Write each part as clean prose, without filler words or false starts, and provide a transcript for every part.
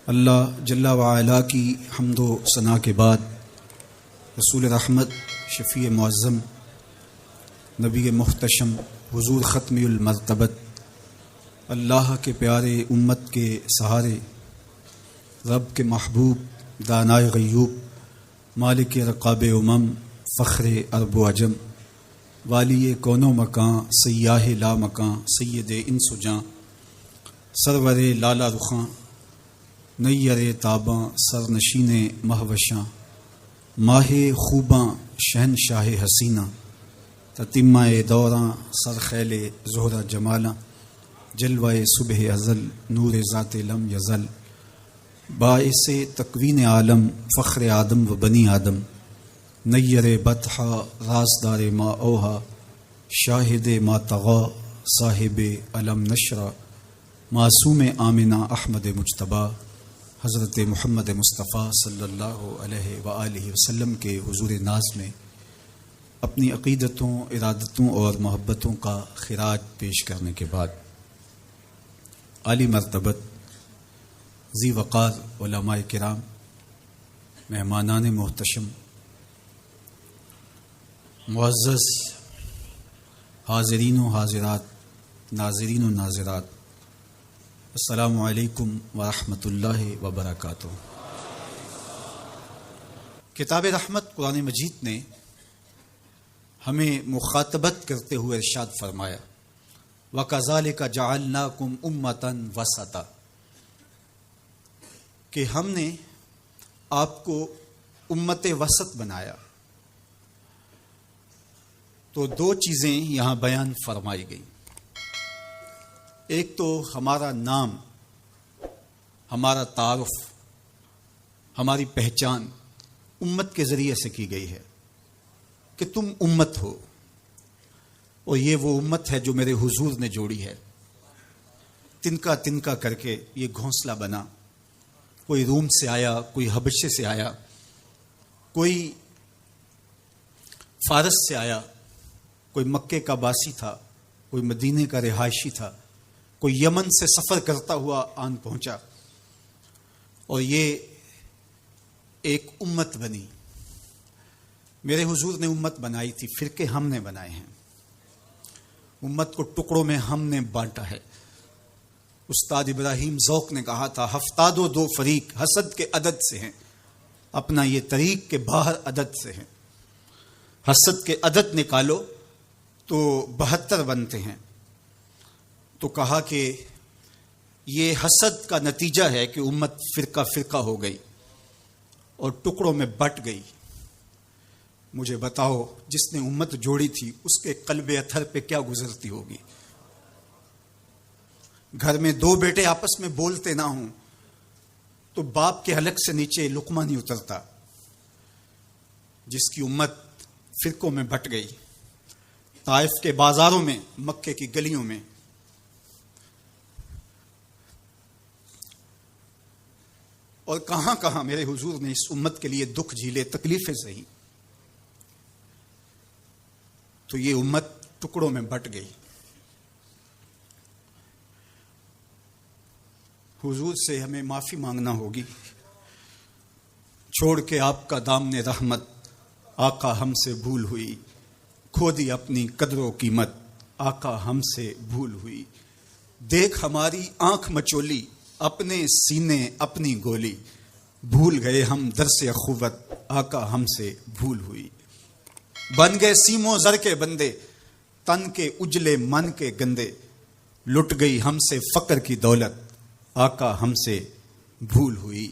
اللہ جل وعلا کی حمد و ثنا کے بعد رسول رحمت شفیع معظم نبی محتشم حضور ختم المرتبت اللہ کے پیارے امت کے سہارے رب کے محبوب دانائے غیوب مالک رقاب امم فخر عرب و عجم والی کون و مکان سیاہ لا مکان سید انس و جاں سرور لالا رخاں نیر تاباں سرنشین مہوشاں ماہ خوباں شہنشاہ حسینہ تتمہ دوراں سرخیل زہرہ جمالاں جلوہ صبح ازل نور ذات لم یزل باعث تکوین عالم فخر آدم و بنی آدم نیر بطحا رازدار ما اوہا شاہد ما طغا صاحب علم نشرہ معصوم آمنہ احمد مجتبیٰ حضرت محمد مصطفیٰ صلی اللہ علیہ وآلہ وسلم کے حضور ناز میں اپنی عقیدتوں ارادتوں اور محبتوں کا خراج پیش کرنے کے بعد عالی مرتبت ذی وقار علماء کرام مہمانان محتشم معزز حاضرین و حاضرات ناظرین و ناظرات السلام علیکم ورحمۃ اللہ وبرکاتہ۔ کتاب رحمت قرآن مجید نے ہمیں مخاطبت کرتے ہوئے ارشاد فرمایا وَكَذَلِكَ جَعَلْنَاكُمْ أُمَّةً وَسَطًا، کہ ہم نے آپ کو امت وسط بنایا۔ تو دو چیزیں یہاں بیان فرمائی گئی، ایک تو ہمارا نام، ہمارا تعارف، ہماری پہچان امت کے ذریعے سے کی گئی ہے کہ تم امت ہو، اور یہ وہ امت ہے جو میرے حضور نے جوڑی ہے۔ تنکا تنکا کر کے یہ گھونسلہ بنا، کوئی روم سے آیا، کوئی حبشے سے آیا، کوئی فارس سے آیا، کوئی مکے کا باسی تھا، کوئی مدینے کا رہائشی تھا، کوئی یمن سے سفر کرتا ہوا آن پہنچا، اور یہ ایک امت بنی۔ میرے حضور نے امت بنائی تھی، فرقے ہم نے بنائے ہیں، امت کو ٹکڑوں میں ہم نے بانٹا ہے۔ استاد ابراہیم ذوق نے کہا تھا 72 فریق حسد کے عدد سے ہیں، اپنا یہ طریق کے باہر عدد سے ہیں۔ حسد کے عدد نکالو تو 72 بنتے ہیں۔ تو کہا کہ یہ حسد کا نتیجہ ہے کہ امت فرقہ فرقہ ہو گئی اور ٹکڑوں میں بٹ گئی۔ مجھے بتاؤ جس نے امت جوڑی تھی اس کے قلب اتھر پہ کیا گزرتی ہوگی؟ گھر میں دو بیٹے آپس میں بولتے نہ ہوں تو باپ کے حلق سے نیچے لقمہ نہیں اترتا۔ جس کی امت فرقوں میں بٹ گئی، طائف کے بازاروں میں، مکے کی گلیوں میں، اور کہاں کہاں میرے حضور نے اس امت کے لیے دکھ جھیلے، تکلیفیں سہی، تو یہ امت ٹکڑوں میں بٹ گئی۔ حضور سے ہمیں معافی مانگنا ہوگی، چھوڑ کے آپ کا دامن رحمت آقا ہم سے بھول ہوئی، کھو دی اپنی قدر و قیمت آقا ہم سے بھول ہوئی، دیکھ ہماری آنکھ مچولی اپنے سینے اپنی گولی، بھول گئے ہم درس اخوت آقا ہم سے بھول ہوئی، بن گئے سیموں زر کے بندے تن کے اجلے من کے گندے، لٹ گئی ہم سے فقر کی دولت آقا ہم سے بھول ہوئی،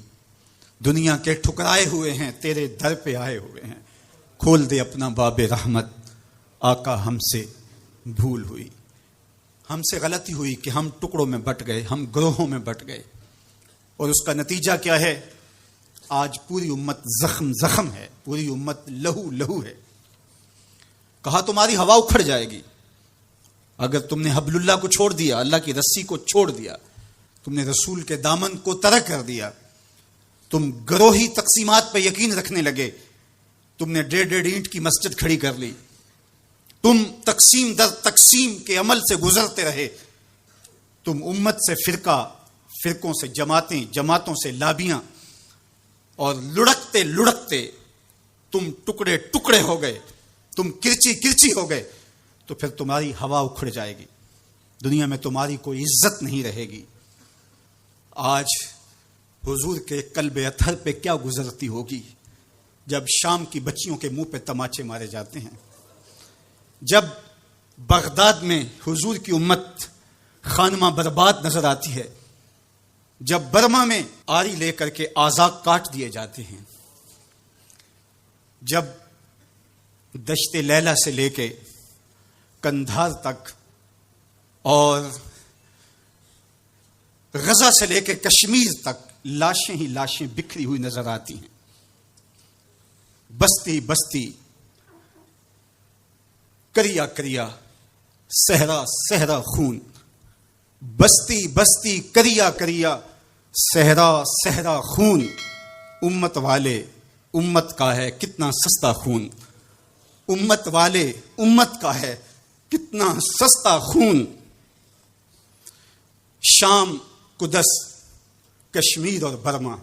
دنیا کے ٹھکرائے ہوئے ہیں تیرے در پہ آئے ہوئے ہیں، کھول دے اپنا باب رحمت آقا ہم سے بھول ہوئی۔ ہم سے غلطی ہوئی کہ ہم ٹکڑوں میں بٹ گئے، ہم گروہوں میں بٹ گئے، اور اس کا نتیجہ کیا ہے؟ آج پوری امت زخم زخم ہے، پوری امت لہو لہو ہے۔ کہا تمہاری ہوا اکھڑ جائے گی اگر تم نے حبل اللہ کو چھوڑ دیا، اللہ کی رسی کو چھوڑ دیا، تم نے رسول کے دامن کو ترک کر دیا، تم گروہی تقسیمات پہ یقین رکھنے لگے، تم نے 1.5 اینٹ کی مسجد کھڑی کر لی، تم تقسیم در تقسیم کے عمل سے گزرتے رہے، تم امت سے فرقہ فرقوں سے جماعتیں، جماعتوں سے لابیاں، اور لڑکتے لڑکتے تم ٹکڑے ٹکڑے ہو گئے، تم کرچی کرچی ہو گئے، تو پھر تمہاری ہوا اکھڑ جائے گی، دنیا میں تمہاری کوئی عزت نہیں رہے گی۔ آج حضور کے قلب اطہر پہ کیا گزرتی ہوگی جب شام کی بچیوں کے منہ پہ تماچے مارے جاتے ہیں، جب بغداد میں حضور کی امت خانمہ برباد نظر آتی ہے، جب برما میں آری لے کر کے اعضاء کاٹ دیے جاتے ہیں، جب دشت لیلہ سے لے کے کندھار تک اور غزہ سے لے کے کشمیر تک لاشیں ہی لاشیں بکھری ہوئی نظر آتی ہیں، بستی بستی، کریا کریا، صحرا صحرا خون، بستی بستی، کریا کریا، صحرا صحرا خون، امت والے امت کا ہے کتنا سستا خون، امت والے امت کا ہے کتنا سستا خون۔ شام، قدس، کشمیر اور برما،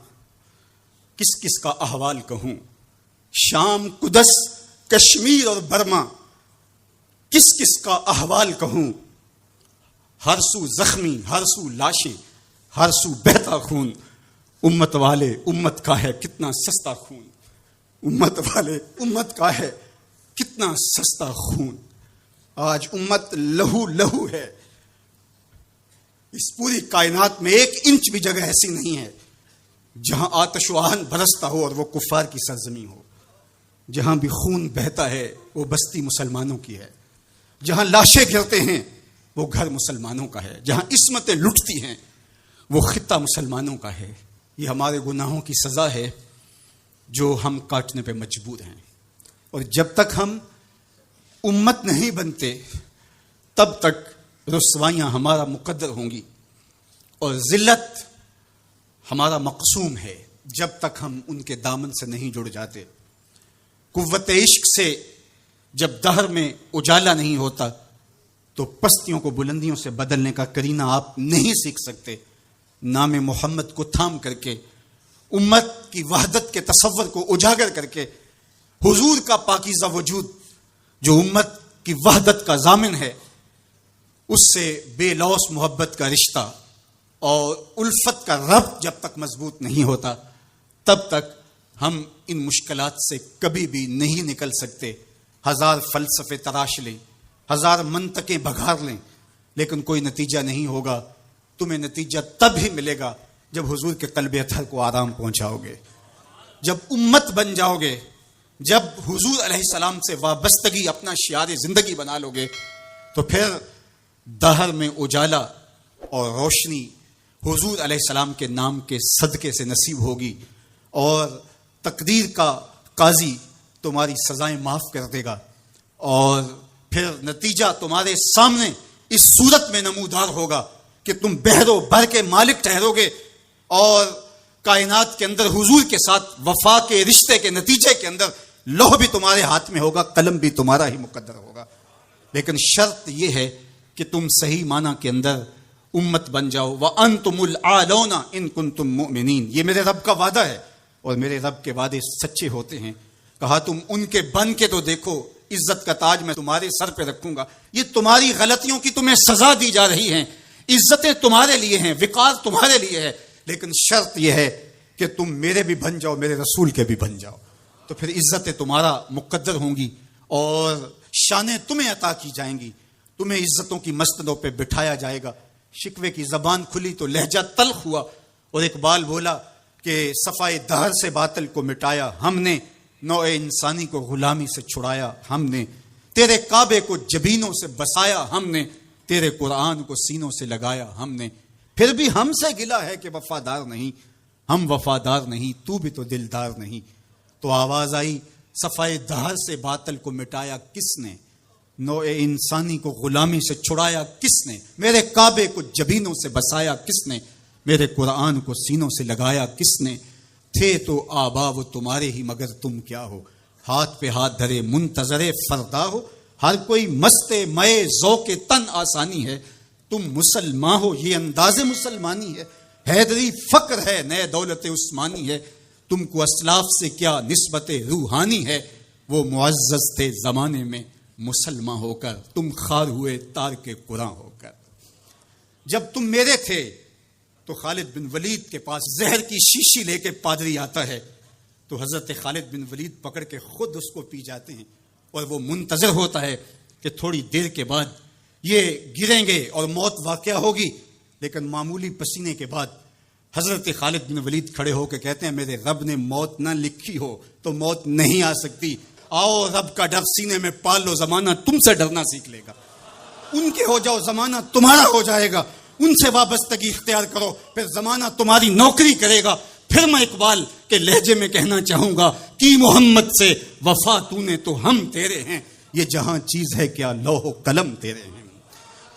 کس کس کا احوال کہوں؟ شام، قدس، کشمیر اور برما، کس کس کا احوال کہوں؟ ہر سو زخمی، ہر سو لاشیں، ہر سو بہتا خون، امت والے امت کا ہے کتنا سستا خون، امت والے امت کا ہے کتنا سستا خون۔ آج امت لہو لہو ہے، اس پوری کائنات میں 1 انچ بھی جگہ ایسی نہیں ہے جہاں آتش و آہن برستا ہو اور وہ کفار کی سرزمین ہو۔ جہاں بھی خون بہتا ہے وہ بستی مسلمانوں کی ہے، جہاں لاشیں گرتے ہیں وہ گھر مسلمانوں کا ہے، جہاں عصمتیں لٹتی ہیں وہ خطہ مسلمانوں کا ہے۔ یہ ہمارے گناہوں کی سزا ہے جو ہم کاٹنے پہ مجبور ہیں، اور جب تک ہم امت نہیں بنتے تب تک رسوائیاں ہمارا مقدر ہوں گی اور ذلت ہمارا مقسوم ہے جب تک ہم ان کے دامن سے نہیں جڑ جاتے۔ قوت عشق سے جب دہر میں اجالا نہیں ہوتا تو پستیوں کو بلندیوں سے بدلنے کا کرینہ آپ نہیں سیکھ سکتے۔ نام محمد کو تھام کر کے، امت کی وحدت کے تصور کو اجاگر کر کے، حضور کا پاکیزہ وجود جو امت کی وحدت کا ضامن ہے، اس سے بے لوث محبت کا رشتہ اور الفت کا ربط جب تک مضبوط نہیں ہوتا تب تک ہم ان مشکلات سے کبھی بھی نہیں نکل سکتے۔ 1000 فلسفے تراش لیں، 1000 منطقیں بگھار لیں، لیکن کوئی نتیجہ نہیں ہوگا۔ تمہیں نتیجہ تب ہی ملے گا جب حضور کے قلب اطہر کو آرام پہنچاؤ گے، جب امت بن جاؤ گے، جب حضور علیہ السلام سے وابستگی اپنا شعار زندگی بنا لو گے، تو پھر دہر میں اجالا اور روشنی حضور علیہ السلام کے نام کے صدقے سے نصیب ہوگی، اور تقدیر کا قاضی تمہاری سزائیں معاف کر دے گا، اور پھر نتیجہ تمہارے سامنے اس صورت میں نمودار ہوگا کہ تم بحر و بر کے مالک ٹھہرو گے، اور کائنات کے اندر حضور کے ساتھ وفا کے رشتے کے نتیجے کے اندر لوح بھی تمہارے ہاتھ میں ہوگا، قلم بھی تمہارا ہی مقدر ہوگا۔ لیکن شرط یہ ہے کہ تم صحیح معنی کے اندر امت بن جاؤ۔ وَأَنْتُمُ الْأَعْلَوْنَ إِن كُنتُم مُؤْمِنِينَ، یہ میرے رب کا وعدہ ہے، اور میرے رب کے وعدے سچے ہوتے ہیں۔ کہا تم ان کے بن کے تو دیکھو، عزت کا تاج میں تمہارے سر پہ رکھوں گا۔ یہ تمہاری غلطیوں کی تمہیں سزا دی جا رہی ہیں، عزتیں تمہارے لیے ہیں، وقار تمہارے لیے ہے، لیکن شرط یہ ہے کہ تم میرے بھی بن جاؤ، میرے رسول کے بھی بن جاؤ، تو پھر عزتیں تمہارا مقدر ہوں گی اور شانیں تمہیں عطا کی جائیں گی، تمہیں عزتوں کی مسندوں پہ بٹھایا جائے گا۔ شکوے کی زبان کھلی تو لہجہ تلخ ہوا، اور اقبال بولا کہ صفائے دہر سے باطل کو مٹایا ہم نے، نوع انسانی کو غلامی سے چھڑایا ہم نے، تیرے کعبے کو جبینوں سے بسایا ہم نے، تیرے قرآن کو سینوں سے لگایا ہم نے، پھر بھی ہم سے گلا ہے کہ وفادار نہیں، ہم وفادار نہیں، تو بھی تو دلدار نہیں۔ تو آواز آئی، صفائے دہر سے باطل کو مٹایا کس نے، نوع انسانی کو غلامی سے چھڑایا کس نے، میرے کعبے کو جبینوں سے بسایا کس نے، میرے قرآن کو سینوں سے لگایا کس نے، تھے تو آبا وہ تمہارے ہی مگر تم کیا ہو، ہاتھ پہ ہاتھ دھرے منتظر فردا ہو، ہر کوئی مست مئے ذوق تن آسانی ہے، تم مسلمان ہو یہ انداز مسلمانی ہے، حیدری فقر ہے نئے دولت عثمانی ہے، تم کو اسلاف سے کیا نسبت روحانی ہے، وہ معزز تھے زمانے میں مسلمان ہو کر، تم خار ہوئے تار کے قرآن ہو کر۔ جب تم میرے تھے تو خالد بن ولید کے پاس زہر کی شیشی لے کے پادری آتا ہے تو حضرت خالد بن ولید پکڑ کے خود اس کو پی جاتے ہیں، اور وہ منتظر ہوتا ہے کہ تھوڑی دیر کے بعد یہ گریں گے اور موت واقع ہوگی، لیکن معمولی پسینے کے بعد حضرت خالد بن ولید کھڑے ہو کے کہتے ہیں میرے رب نے موت نہ لکھی ہو تو موت نہیں آ سکتی، آؤ رب کا ڈر سینے میں پال لو، زمانہ تم سے ڈرنا سیکھ لے گا، ان کے ہو جاؤ زمانہ تمہارا ہو جائے گا، ان سے وابستگی اختیار کرو پھر زمانہ تمہاری نوکری کرے گا۔ پھر میں اقبال کے لہجے میں کہنا چاہوں گا کہ محمد سے وفا تو نے تو ہم تیرے ہیں، یہ جہاں چیز ہے کیا لوح و قلم تیرے ہیں۔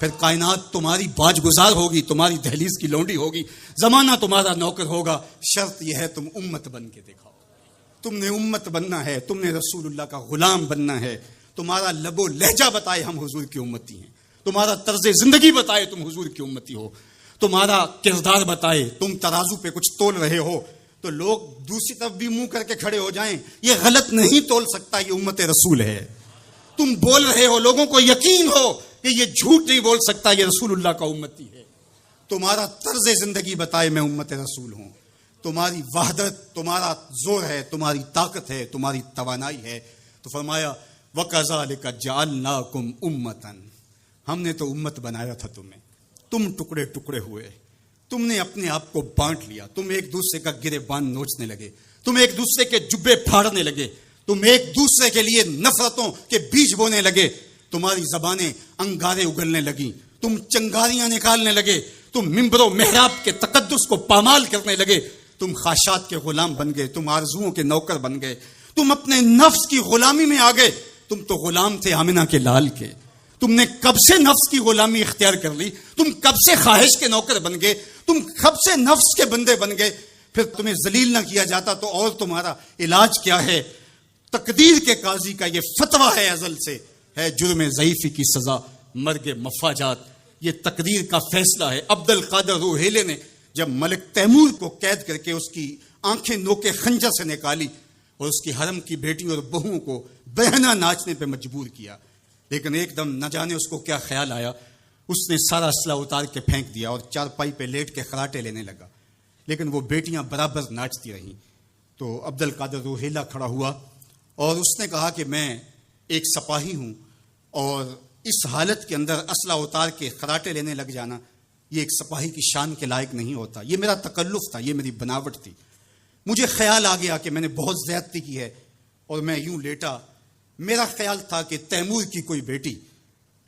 پھر کائنات تمہاری باج گزار ہوگی، تمہاری دہلیز کی لونڈی ہوگی، زمانہ تمہارا نوکر ہوگا، شرط یہ ہے تم امت بن کے دکھاؤ۔ تم نے امت بننا ہے، تم نے رسول اللہ کا غلام بننا ہے، تمہارا لب و لہجہ بتائے ہم حضور کی امتی ہیں، تمہارا طرز زندگی بتائے تم حضور کی امتی ہو، تمہارا کردار بتائے تم ترازو پہ کچھ تول رہے ہو، تو لوگ دوسری طرف بھی منہ کر کے کھڑے ہو جائیں یہ غلط نہیں تول سکتا، یہ امت رسول ہے۔ تم بول رہے ہو لوگوں کو یقین ہو کہ یہ جھوٹ نہیں بول سکتا، یہ رسول اللہ کا امتی ہے۔ تمہارا طرز زندگی بتائے میں امت رسول ہوں، تمہاری وحدت تمہارا زور ہے، تمہاری طاقت ہے، تمہاری توانائی ہے۔ تو فرمایا وَكَذَلِكَ جَعَلْنَاكُمْ أُمَّةً، ہم نے تو امت بنایا تھا تمہیں، تم ٹکڑے ٹکڑے ہوئے، تم نے اپنے آپ کو بانٹ لیا، تم ایک دوسرے کا گریبان نوچنے لگے، تم ایک دوسرے کے جبے پھاڑنے لگے، تم ایک دوسرے کے لیے نفرتوں کے بیج بونے لگے، تمہاری زبانیں انگارے اگلنے لگیں، تم چنگاریاں نکالنے لگے، تم ممبر و محراب کے تقدس کو پامال کرنے لگے، تم خواہشات کے غلام بن گئے، تم آرزوؤں کے نوکر بن گئے، تم اپنے نفس کی غلامی میں آ گئے۔ تم تو غلام تھے آمنہ کے لال کے، تم نے کب سے نفس کی غلامی اختیار کر لی، تم کب سے خواہش کے نوکر بن گئے، تم کب سے نفس کے بندے بن گئے۔ پھر تمہیں ذلیل نہ کیا جاتا تو اور تمہارا علاج کیا ہے؟ تقدیر کے قاضی کا یہ فتویٰ ہے ازل سے، ہے جرم ضعیفی کی سزا مرگ مفاجات، یہ تقدیر کا فیصلہ ہے۔ عبد القادر روہیلے نے جب ملک تیمور کو قید کر کے اس کی آنکھیں نوکے خنجر سے نکالی اور اس کی حرم کی بیٹیوں اور بہوؤں کو بہنا ناچنے پہ مجبور کیا، لیکن ایک دم نہ جانے اس کو کیا خیال آیا، اس نے سارا اسلحہ اتار کے پھینک دیا اور چارپائی پہ لیٹ کے خراٹے لینے لگا، لیکن وہ بیٹیاں برابر ناچتی رہیں۔ تو عبد القادر روہیلا کھڑا ہوا اور اس نے کہا کہ میں ایک سپاہی ہوں اور اس حالت کے اندر اسلحہ اتار کے خراٹے لینے لگ جانا یہ ایک سپاہی کی شان کے لائق نہیں ہوتا، یہ میرا تکلف تھا، یہ میری بناوٹ تھی، مجھے خیال آ گیا کہ میں نے بہت زیادتی کی ہے اور میں یوں لیٹا، میرا خیال تھا کہ تیمور کی کوئی بیٹی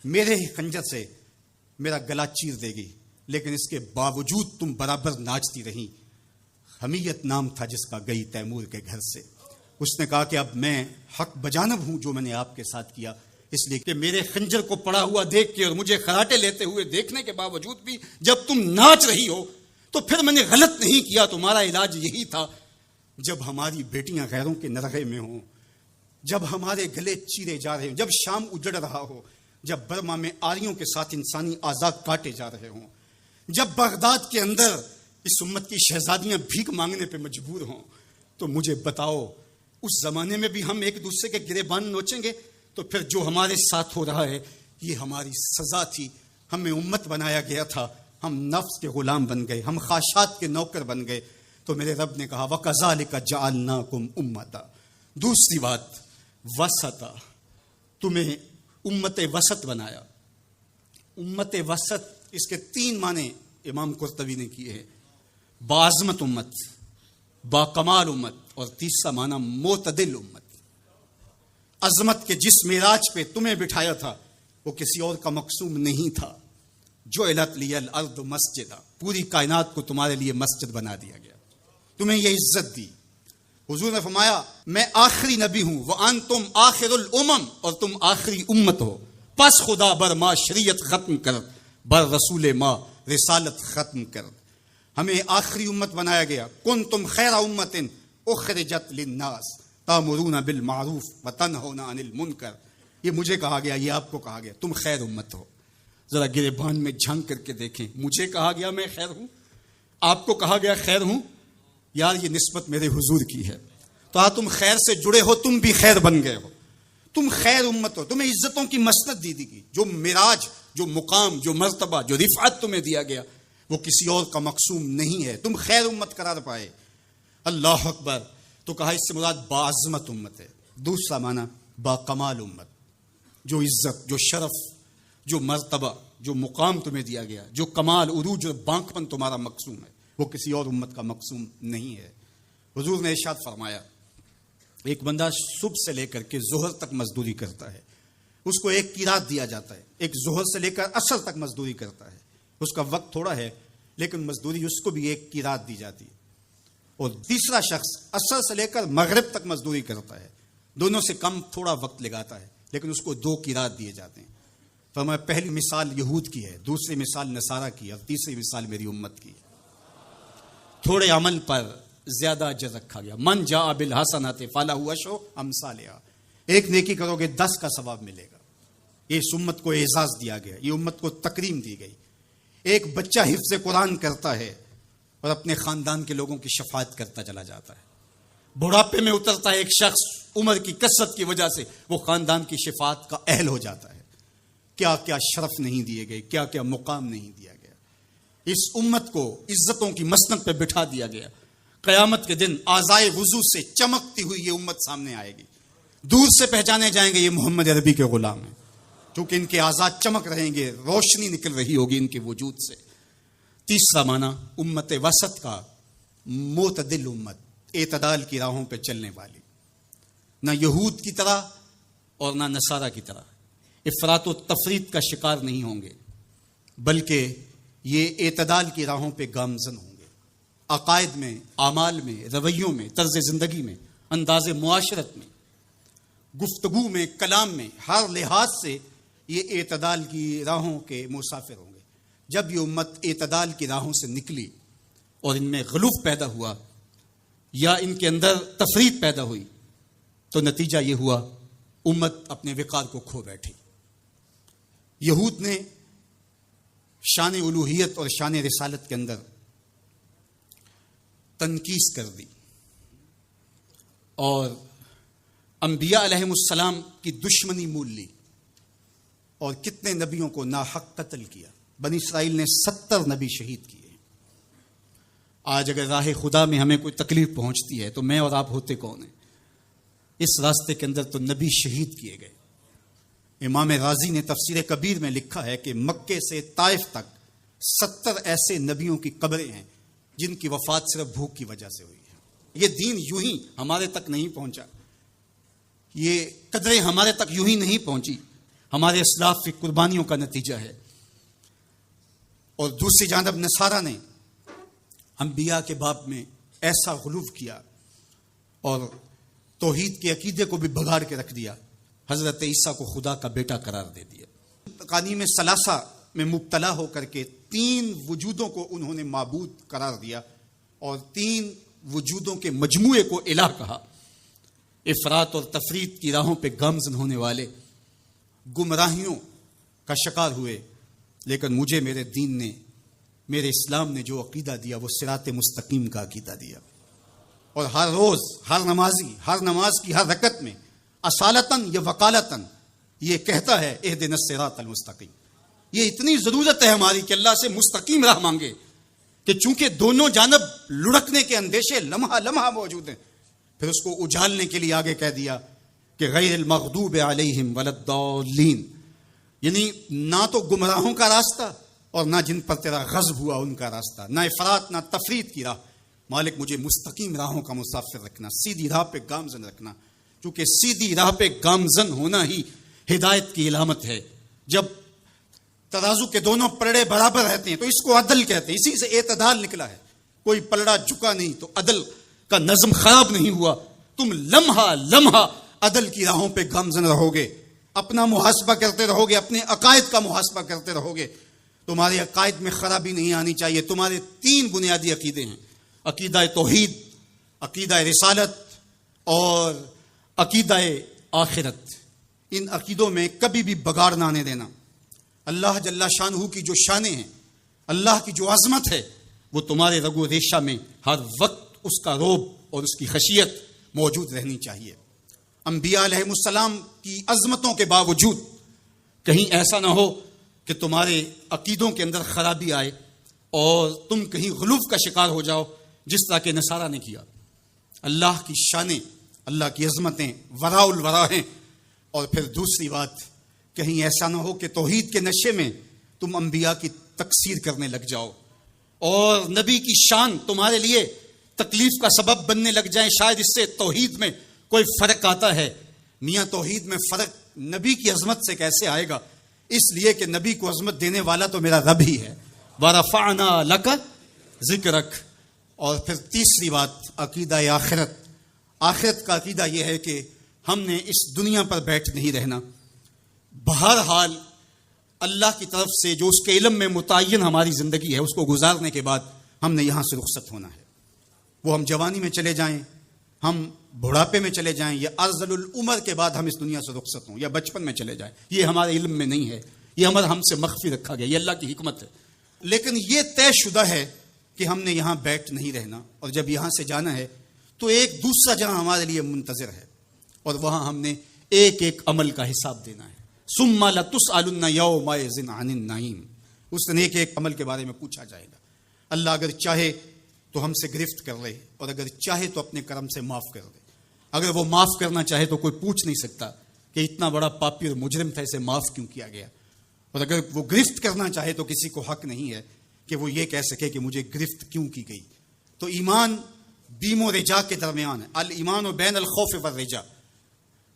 میرے ہی خنجر سے میرا گلا چیر دے گی، لیکن اس کے باوجود تم برابر ناچتی رہیں۔ حمیت نام تھا جس کا گئی تیمور کے گھر سے۔ اس نے کہا کہ اب میں حق بجانب ہوں جو میں نے آپ کے ساتھ کیا، اس لیے کہ میرے خنجر کو پڑا ہوا دیکھ کے اور مجھے خراٹے لیتے ہوئے دیکھنے کے باوجود بھی جب تم ناچ رہی ہو تو پھر میں نے غلط نہیں کیا، تمہارا علاج یہی تھا۔ جب ہماری بیٹیاں غیروں کے نرغے میں ہوں، جب ہمارے گلے چیرے جا رہے ہوں، جب شام اجڑ رہا ہو، جب برما میں آریوں کے ساتھ انسانی اعضاء کاٹے جا رہے ہوں، جب بغداد کے اندر اس امت کی شہزادیاں بھیک مانگنے پہ مجبور ہوں، تو مجھے بتاؤ اس زمانے میں بھی ہم ایک دوسرے کے گریبان نوچیں گے؟ تو پھر جو ہمارے ساتھ ہو رہا ہے یہ ہماری سزا تھی، ہمیں امت بنایا گیا تھا، ہم نفس کے غلام بن گئے، ہم خواہشات کے نوکر بن گئے۔ تو میرے رب نے کہا وَكَذَلِكَ جَعَلْنَاكُمْ أُمَّةً، دوسری بات وسطا، تمہیں امت وسط بنایا۔ امت وسط اس کے 3 معنی امام قرطبی نے کیے ہیں، باعظمت امت، باکمال امت، اور تیسرا معنی معتدل امت۔ عظمت کے جس معراج پہ تمہیں بٹھایا تھا وہ کسی اور کا مقصوم نہیں تھا، جعلت لی الارض مسجدا، پوری کائنات کو تمہارے لیے مسجد بنا دیا گیا، تمہیں یہ عزت دی۔ حضور نے فرمایا میں آخری نبی ہوں، وانتم آخر الامم، اور تم آخری امت ہو، پس خدا بر ما شریعت ختم کر، بر رسول ما رسالت ختم کر، ہمیں آخری امت بنایا گیا۔ کنتم خیر امت اخرجت للناس تامرون بالمعروف وتنہون عن المنکر، یہ مجھے کہا گیا، یہ آپ کو کہا گیا، تم خیر امت ہو۔ ذرا گریبان میں جھانک کر کے دیکھیں، مجھے کہا گیا میں خیر ہوں، آپ کو کہا گیا خیر ہوں، یار یہ نسبت میرے حضور کی ہے، تو تم خیر سے جڑے ہو، تم بھی خیر بن گئے ہو، تم خیر امت ہو، تمہیں عزتوں کی مسند دی گئی، جو معراج، جو مقام، جو مرتبہ، جو رفعت تمہیں دیا گیا وہ کسی اور کا مقسوم نہیں ہے، تم خیر امت قرار پائے۔ اللہ اکبر۔ تو کہا اس سے مراد باعظمت امت ہے۔ دوسرا معنی با کمال امت، جو عزت، جو شرف، جو مرتبہ، جو مقام تمہیں دیا گیا، جو کمال، عروج اور بانکپن تمہارا مقسوم ہے، وہ کسی اور امت کا مقسوم نہیں ہے۔ حضور نے ارشاد فرمایا، ایک بندہ صبح سے لے کر کے ظہر تک مزدوری کرتا ہے، اس کو ایک قیراط دیا جاتا ہے۔ ایک ظہر سے لے کر عصر تک مزدوری کرتا ہے، اس کا وقت تھوڑا ہے لیکن مزدوری اس کو بھی ایک قیراط دی جاتی ہے۔ اور تیسرا شخص عصر سے لے کر مغرب تک مزدوری کرتا ہے، دونوں سے کم تھوڑا وقت لگاتا ہے لیکن اس کو 2 قیراط دیے جاتے ہیں۔ فرمایا پہلی مثال یہود کی ہے، دوسری مثال نصارہ کی اور تیسری مثال میری امت کی ہے۔ تھوڑے عمل پر زیادہ اجر رکھا گیا۔ من جاء بالحسنۃ فلہ عشر امثالھا، ایک نیکی کرو گے 10 کا ثواب ملے گا۔ اس امت کو اعزاز دیا گیا، یہ امت کو تکریم دی گئی۔ ایک بچہ حفظ قرآن کرتا ہے اور اپنے خاندان کے لوگوں کی شفاعت کرتا چلا جاتا ہے۔ بڑھاپے میں اترتا ہے ایک شخص، عمر کی کثرت کی وجہ سے وہ خاندان کی شفاعت کا اہل ہو جاتا ہے۔ کیا کیا شرف نہیں دیے گئے، کیا کیا مقام نہیں دیا گیا۔ اس امت کو عزتوں کی مسند پہ بٹھا دیا گیا۔ قیامت کے دن آزائے وضو سے چمکتی ہوئی یہ امت سامنے آئے گی، دور سے پہچانے جائیں گے یہ محمد عربی کے غلام ہیں، کیونکہ ان کے آزاد چمک رہیں گے، روشنی نکل رہی ہوگی ان کے وجود سے۔ تیسرا معنی امت وسط کا، معتدل امت، اعتدال کی راہوں پہ چلنے والی، نہ یہود کی طرح اور نہ نصارہ کی طرح افراط و تفریط کا شکار نہیں ہوں گے، بلکہ یہ اعتدال کی راہوں پہ گامزن ہوں گے۔ عقائد میں، اعمال میں، رویوں میں، طرز زندگی میں، انداز معاشرت میں، گفتگو میں، کلام میں، ہر لحاظ سے یہ اعتدال کی راہوں کے مسافر ہوں گے۔ جب یہ امت اعتدال کی راہوں سے نکلی اور ان میں غلوف پیدا ہوا یا ان کے اندر تفریط پیدا ہوئی تو نتیجہ یہ ہوا امت اپنے وقار کو کھو بیٹھی۔ یہود نے شان الوہیت اور شان رسالت کے اندر تنقیص کر دی اور انبیاء علیہم السلام کی دشمنی مول لی اور کتنے نبیوں کو ناحق قتل کیا۔ بنی اسرائیل نے 70 نبی شہید کیے۔ آج اگر راہ خدا میں ہمیں کوئی تکلیف پہنچتی ہے تو میں اور آپ ہوتے کون ہیں؟ اس راستے کے اندر تو نبی شہید کیے گئے۔ امام رازی نے تفسیر کبیر میں لکھا ہے کہ مکے سے طائف تک 70 ایسے نبیوں کی قبریں ہیں جن کی وفات صرف بھوک کی وجہ سے ہوئی ہے۔ یہ دین یوں ہی ہمارے تک نہیں پہنچا، یہ قدریں ہمارے تک یوں ہی نہیں پہنچی، ہمارے اسلاف کی قربانیوں کا نتیجہ ہے۔ اور دوسری جانب نصارہ نے انبیاء کے باب میں ایسا غلوف کیا اور توحید کے عقیدے کو بھی بگاڑ کے رکھ دیا، حضرت عیسیٰ کو خدا کا بیٹا قرار دے دیا۔ تقانیم ثلاثہ میں مبتلا ہو کر کے 3 وجودوں کو انہوں نے معبود قرار دیا اور 3 وجودوں کے مجموعے کو الہ کہا۔ افراط اور تفریط کی راہوں پہ گامزن ہونے والے گمراہیوں کا شکار ہوئے، لیکن مجھے میرے دین نے، میرے اسلام نے جو عقیدہ دیا وہ صراط مستقیم کا عقیدہ دیا۔ اور ہر روز ہر نمازی ہر نماز کی ہر رکعت میں اصالتاً یا وقالتاً یہ کہتا ہے اہدنا الصراط المستقیم۔ یہ اتنی ضرورت ہے ہماری کہ اللہ سے مستقیم راہ مانگے کہ چونکہ دونوں جانب لڑکنے کے اندیشے لمحہ لمحہ موجود ہیں، پھر اس کو اجالنے کے لیے آگے کہہ دیا کہ غیر المغضوب علیہم ولا الضالین، یعنی نہ تو گمراہوں کا راستہ اور نہ جن پر تیرا غضب ہوا ان کا راستہ، نہ افراط نہ تفریط کی راہ۔ مالک مجھے مستقیم راہوں کا مسافر رکھنا، سیدھی راہ پہ گامزن رکھنا، کیونکہ سیدھی راہ پہ گامزن ہونا ہی ہدایت کی علامت ہے۔ جب ترازو کے دونوں پلڑے برابر رہتے ہیں تو اس کو عدل کہتے ہیں، اسی سے اعتدال نکلا ہے۔ کوئی پلڑا جھکا نہیں تو عدل کا نظم خراب نہیں ہوا۔ تم لمحہ لمحہ عدل کی راہوں پہ گامزن رہو گے، اپنا محاسبہ کرتے رہو گے، اپنے عقائد کا محاسبہ کرتے رہو گے، تمہارے عقائد میں خرابی نہیں آنی چاہیے۔ تمہارے 3 بنیادی عقیدے ہیں، عقیدہ توحید، عقیدہ رسالت اور عقیدہ آخرت۔ ان عقیدوں میں کبھی بھی بگاڑ نہ آنے دینا۔ اللہ جل شانہ کی جو شانیں ہیں، اللہ کی جو عظمت ہے وہ تمہارے رگ و ریشہ میں ہر وقت اس کا روب اور اس کی خشیت موجود رہنی چاہیے۔ انبیاء علیہ السلام کی عظمتوں کے باوجود کہیں ایسا نہ ہو کہ تمہارے عقیدوں کے اندر خرابی آئے اور تم کہیں غلوف کا شکار ہو جاؤ، جس طرح کہ نصارہ نے کیا۔ اللہ کی شانیں، اللہ کی عظمتیں وراء الورا ہیں۔ اور پھر دوسری بات، کہیں ایسا نہ ہو کہ توحید کے نشے میں تم انبیاء کی تکثیر کرنے لگ جاؤ اور نبی کی شان تمہارے لیے تکلیف کا سبب بننے لگ جائیں۔ شاید اس سے توحید میں کوئی فرق آتا ہے۔ میاں توحید میں فرق نبی کی عظمت سے کیسے آئے گا؟ اس لیے کہ نبی کو عظمت دینے والا تو میرا رب ہی ہے۔ وَرَفَعْنَا لَكَ ذِكْرَكَ۔ اور پھر تیسری بات، عقیدہ آخرت۔ آخرت کا عقیدہ یہ ہے کہ ہم نے اس دنیا پر بیٹھ نہیں رہنا، بہرحال اللہ کی طرف سے جو اس کے علم میں متعین ہماری زندگی ہے اس کو گزارنے کے بعد ہم نے یہاں سے رخصت ہونا ہے۔ وہ ہم جوانی میں چلے جائیں، ہم بڑھاپے میں چلے جائیں، یا ارذل العمر کے بعد ہم اس دنیا سے رخصت ہوں، یا بچپن میں چلے جائیں، یہ ہمارے علم میں نہیں ہے، یہ ہم سے مخفی رکھا گیا، یہ اللہ کی حکمت ہے۔ لیکن یہ طے شدہ ہے کہ ہم نے یہاں بیٹھ نہیں رہنا، اور جب یہاں سے جانا ہے تو ایک دوسرا جہاں ہمارے لیے منتظر ہے، اور وہاں ہم نے ایک ایک عمل کا حساب دینا ہے۔ ثم لتسألن یومئذ عن النعیم۔ اس دن ایک ایک عمل کے بارے میں پوچھا جائے گا۔ اللہ اگر چاہے تو ہم سے گرفت کر لے، اور اگر چاہے تو اپنے کرم سے معاف کر دے۔ اگر وہ معاف کرنا چاہے تو کوئی پوچھ نہیں سکتا کہ اتنا بڑا پاپی اور مجرم تھا، اسے معاف کیوں کیا گیا، اور اگر وہ گرفت کرنا چاہے تو کسی کو حق نہیں ہے کہ وہ یہ کہہ سکے کہ مجھے گرفت کیوں کی گئی۔ تو ایمان بیم و رجا کے درمیان ہے۔ الایمان بین الخوف والرجا۔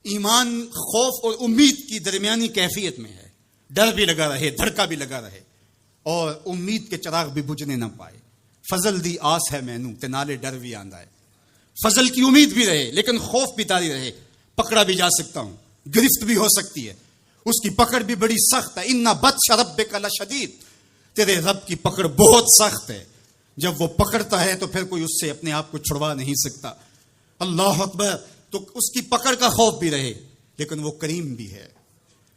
ایمان خوف اور امید کی درمیانی کیفیت میں ہے۔ ڈر بھی لگا رہے، دھڑکا بھی لگا رہے، اور امید کے چراغ بھی بجھنے نہ پائے۔ فضل دی آس ہے مینوں تے نالے ڈر بھی آندا ہے۔ فضل کی امید بھی رہے لیکن خوف بھی طاری رہے، پکڑا بھی جا سکتا ہوں، گرفت بھی ہو سکتی ہے، اس کی پکڑ بھی بڑی سخت ہے۔ ان بطش ربک لشدید، تیرے رب کی پکڑ بہت سخت ہے۔ جب وہ پکڑتا ہے تو پھر کوئی اس سے اپنے آپ کو چھڑوا نہیں سکتا۔ اللہ اکبر۔ تو اس کی پکڑ کا خوف بھی رہے لیکن وہ کریم بھی ہے،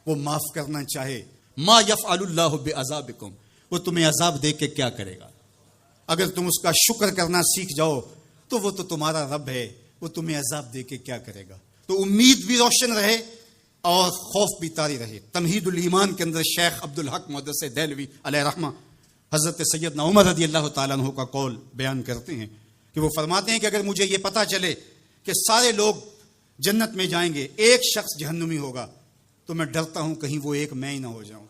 وہ معاف کرنا چاہے۔ ما یفعل اللہ بعذابکم، وہ تمہیں عذاب دے کے کیا کرے گا؟ اگر تم اس کا شکر کرنا سیکھ جاؤ تو وہ تو تمہارا رب ہے، وہ تمہیں عذاب دے کے کیا کرے گا؟ تو امید بھی روشن رہے اور خوف بھی طاری رہے۔ تمہید الایمان کے اندر شیخ عبدالحق محدث دہلوی علیہ رحمہ حضرت سیدنا عمر رضی اللہ تعالیٰ عنہ کا قول بیان کرتے ہیں کہ وہ فرماتے ہیں کہ اگر مجھے یہ پتا چلے کہ سارے لوگ جنت میں جائیں گے، ایک شخص جہنمی ہوگا، تو میں ڈرتا ہوں کہیں وہ ایک میں ہی نہ ہو جاؤں۔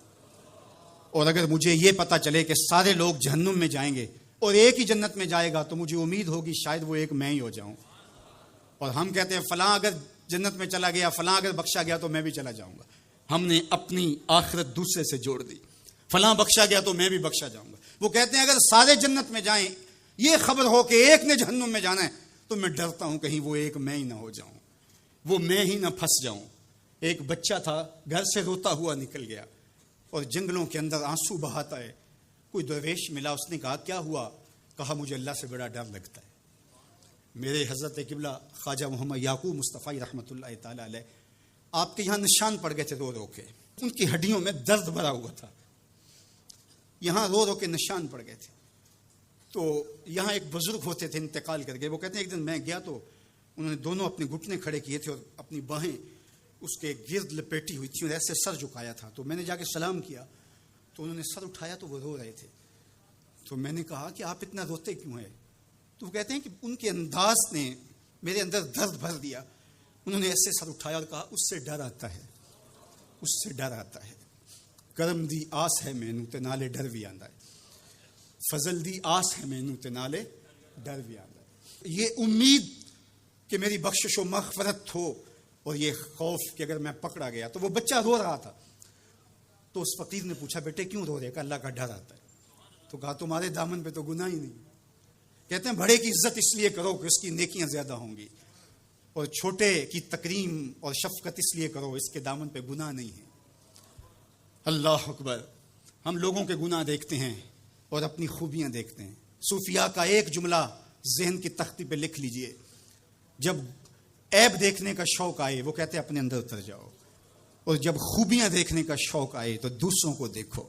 اور اگر مجھے یہ پتا چلے کہ سارے لوگ جہنم میں جائیں گے اور ایک ہی جنت میں جائے گا، تو مجھے امید ہوگی شاید وہ ایک میں ہی ہو جاؤں۔ اور ہم کہتے ہیں فلاں اگر جنت میں چلا گیا، فلاں اگر بخشا گیا تو میں بھی چلا جاؤں گا۔ ہم نے اپنی آخرت دوسرے سے جوڑ دی، فلاں بخشا گیا تو میں بھی بخشا جاؤں گا۔ وہ کہتے ہیں اگر سارے جنت میں جائیں، یہ خبر ہو کہ ایک نے جہنم میں جانا ہے، تو میں ڈرتا ہوں کہیں وہ ایک میں ہی نہ ہو جاؤں، وہ میں ہی نہ پھنس جاؤں۔ ایک بچہ تھا، گھر سے روتا ہوا نکل گیا اور جنگلوں کے اندر آنسو بہاتا ہے۔ کوئی درویش ملا، اس نے کہا کیا ہوا؟ کہا مجھے اللہ سے بڑا ڈر لگتا ہے۔ میرے حضرت قبلہ خواجہ محمد یعقوب مصطفی رحمۃ اللہ تعالی علیہ، آپ کے یہاں نشان پڑ گئے تھے رو رو کے، ان کی ہڈیوں میں درد بھرا ہوا تھا، یہاں رو رو کے نشان پڑ گئے تھے۔ تو یہاں ایک بزرگ ہوتے تھے، انتقال کر گئے۔ وہ کہتے ہیں ایک دن میں گیا تو انہوں نے دونوں اپنے گھٹنے کھڑے کیے تھے اور اپنی باہیں اس کے گرد لپیٹی ہوئی تھی اور ایسے سر جھکایا تھا۔ تو میں نے جا کے سلام کیا تو انہوں نے سر اٹھایا تو وہ رو رہے تھے۔ تو میں نے کہا کہ آپ اتنا روتے کیوں ہیں؟ تو وہ کہتے ہیں کہ ان کے انداز نے میرے اندر درد بھر دیا۔ انہوں نے ایسے سر اٹھایا اور کہا اس سے ڈر آتا ہے، اس سے ڈر آتا ہے۔ کرم دی آس ہے مینوں تے نالے ڈر بھی آندا ہے، فضل دی آس ہے مینوں تے نالے ڈر بھی آندا ہے۔ یہ امید کہ میری بخشش و مغفرت ہو، اور یہ خوف کہ اگر میں پکڑا گیا۔ تو وہ بچہ رو رہا تھا، تو اس فقیر نے پوچھا بیٹے کیوں رو رہے؟ کہ اللہ کا ڈر آتا ہے۔ تو کہا تمہارے دامن پہ تو گناہ ہی نہیں۔ کہتے ہیں بڑے کی عزت اس لیے کرو کہ اس کی نیکیاں زیادہ ہوں گی، اور چھوٹے کی تکریم اور شفقت اس لیے کرو اس کے دامن پہ گناہ نہیں ہے۔ اللہ اکبر۔ ہم لوگوں کے گناہ دیکھتے ہیں اور اپنی خوبیاں دیکھتے ہیں۔ صوفیاء کا ایک جملہ ذہن کی تختی پہ لکھ لیجئے، جب عیب دیکھنے کا شوق آئے وہ کہتے ہیں اپنے اندر اتر جاؤ، اور جب خوبیاں دیکھنے کا شوق آئے تو دوسروں کو دیکھو۔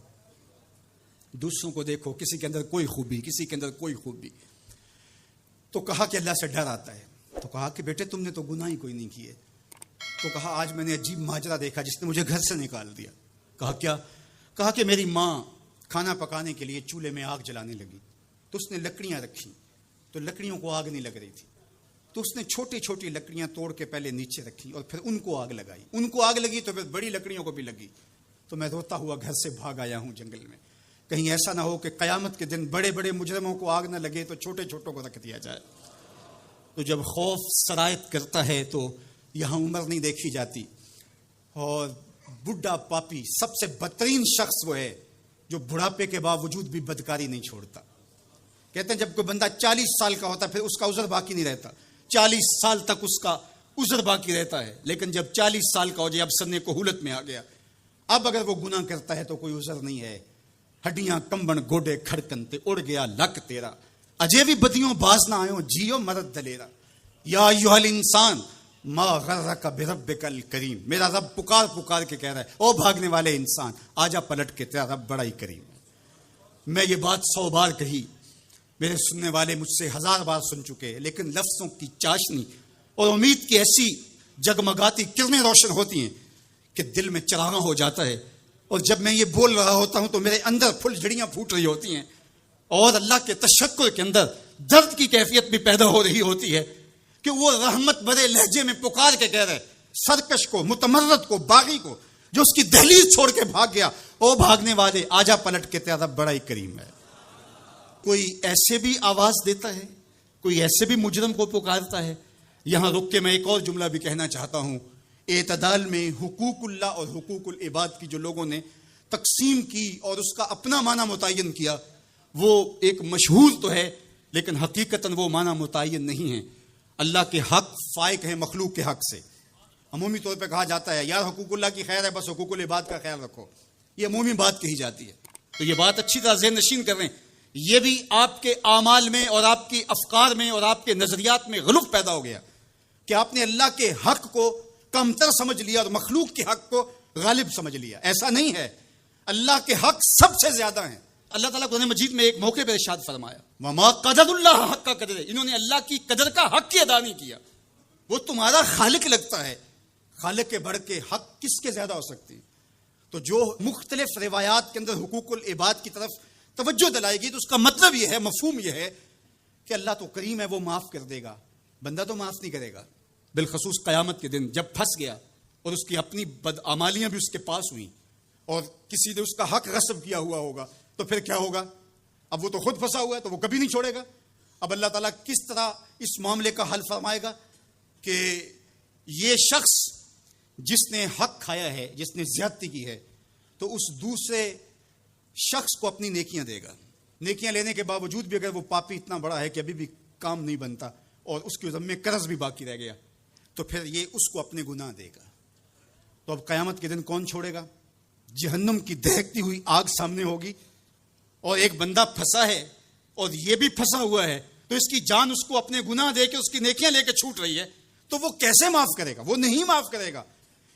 دوسروں کو دیکھو، کسی کے اندر کوئی خوبی، کسی کے اندر کوئی خوبی. تو کہا کہ اللہ سے ڈر آتا ہے. تو کہا کہ بیٹے تم نے تو گناہ ہی کوئی نہیں کیے. تو کہا آج میں نے عجیب ماجرا دیکھا جس نے مجھے گھر سے نکال دیا. کہا کیا؟ کہا کہ میری ماں کھانا پکانے کے لیے چولہے میں آگ جلانے لگی تو اس نے لکڑیاں رکھی، تو لکڑیوں کو آگ نہیں لگ رہی تھی، تو اس نے چھوٹی چھوٹی لکڑیاں توڑ کے پہلے نیچے رکھی اور پھر ان کو آگ لگائی. ان کو آگ لگی تو پھر بڑی لکڑیوں کو بھی لگی. تو میں روتا ہوا گھر سے بھاگ آیا ہوں جنگل میں، کہیں ایسا نہ ہو کہ قیامت کے دن بڑے بڑے مجرموں کو آگ نہ لگے تو چھوٹے چھوٹوں کو رکھ دیا جائے. تو جب خوف سرایت کرتا ہے تو یہاں عمر نہیں دیکھی جاتی. اور بڈھا پاپی سب سے بدترین شخص وہ ہے جو بڑھاپے کے باوجود بھی بدکاری نہیں چھوڑتا. کہتے ہیں جب کوئی بندہ 40 سال کا ہوتا ہے پھر اس کا عذر باقی نہیں رہتا. 40 سال تک اس کا عذر باقی رہتا ہے، لیکن جب 40 سال کا ہو جائے، اب سننے کو حولت میں آ گیا، اب اگر وہ گناہ کرتا ہے تو کوئی عذر نہیں ہے. ہڈیاں کمبن گوڈے کھڑکن تے اڑ گیا لک تیرا، اجے بھی بدیوں باز نہ آئیوں جیو مرد دلیرا. یا ایھا الانسان ما غرک بربک الکریم. میرا رب پکار پکار کے کہہ رہا ہے او بھاگنے والے انسان آجا پلٹ کے، تیرا رب بڑا ہی کریم ہے. میں یہ بات 100 بار کہی، میرے سننے والے مجھ سے 1000 بار سن چکے، لیکن لفظوں کی چاشنی اور امید کی ایسی جگمگاتی کرنیں روشن ہوتی ہیں کہ دل میں چراغاں ہو جاتا ہے. اور جب میں یہ بول رہا ہوتا ہوں تو میرے اندر پھل جھڑیاں پھوٹ رہی ہوتی ہیں اور اللہ کے تشکر کے اندر درد کی کیفیت بھی پیدا ہو رہی ہوتی ہے کہ وہ رحمت بھرے لہجے میں پکار کے کہہ رہے سرکش کو، متمرد کو، باغی کو جو اس کی دہلیز چھوڑ کے بھاگ گیا، او بھاگنے والے آجا پلٹ کے، تیرا رب بڑا ہی کریم ہے. کوئی ایسے بھی آواز دیتا ہے، کوئی ایسے بھی مجرم کو پکارتا ہے. یہاں رک کے میں ایک اور جملہ بھی کہنا چاہتا ہوں. اعتدال میں حقوق اللہ اور حقوق العباد کی جو لوگوں نے تقسیم کی اور اس کا اپنا معنی متعین کیا، وہ ایک مشہور تو ہے لیکن حقیقتاً وہ معنی متعین نہیں ہے. اللہ کے حق فائق ہیں مخلوق کے حق سے. عمومی طور پہ کہا جاتا ہے یار حقوق اللہ کی خیر ہے، بس حقوق العباد کا خیال رکھو. یہ عمومی بات کہی جاتی ہے. تو یہ بات اچھی طرح ذہن نشین کر رہے ہیں. یہ بھی آپ کے اعمال میں اور آپ کی افکار میں اور آپ کے نظریات میں غلط پیدا ہو گیا کہ آپ نے اللہ کے حق کو کمتر سمجھ لیا اور مخلوق کے حق کو غالب سمجھ لیا. ایسا نہیں ہے، اللہ کے حق سب سے زیادہ ہیں. اللہ تعالیٰ قرآن مجید میں ایک موقع پہ ارشاد فرمایا وما قدر اللہ حق کا قدر. انہوں نے اللہ کی قدر کا حق ہی ادا نہیں کیا. وہ تمہارا خالق لگتا ہے، خالق کے بڑھ کے حق کس کے زیادہ ہو سکتی. تو جو مختلف روایات کے اندر حقوق العباد کی طرف توجہ دلائے گی تو اس کا مطلب یہ ہے، مفہوم یہ ہے کہ اللہ تو کریم ہے، وہ معاف کر دے گا، بندہ تو معاف نہیں کرے گا. بالخصوص قیامت کے دن جب پھنس گیا اور اس کی اپنی بدعمالیاں بھی اس کے پاس ہوئیں اور کسی نے اس کا حق غصب کیا ہوا ہوگا تو پھر کیا ہوگا؟ اب وہ تو خود پھنسا ہوا ہے تو وہ کبھی نہیں چھوڑے گا. اب اللہ تعالیٰ کس طرح اس معاملے کا حل فرمائے گا کہ یہ شخص جس نے حق کھایا ہے، جس نے زیادتی کی ہے، تو اس دوسرے شخص کو اپنی نیکیاں دے گا. نیکیاں لینے کے باوجود بھی اگر وہ پاپی اتنا بڑا ہے کہ ابھی بھی کام نہیں بنتا اور اس کے ذمے قرض بھی باقی رہ گیا، تو پھر یہ اس کو اپنے گناہ دے گا. تو اب قیامت کے دن کون چھوڑے گا؟ جہنم کی دہکتی ہوئی آگ سامنے ہوگی اور ایک بندہ پھنسا ہے اور یہ بھی پھنسا ہوا ہے، تو اس کی جان اس کو اپنے گناہ دے کے اس کی نیکیاں لے کے چھوٹ رہی ہے، تو وہ کیسے معاف کرے گا؟ وہ نہیں معاف کرے گا.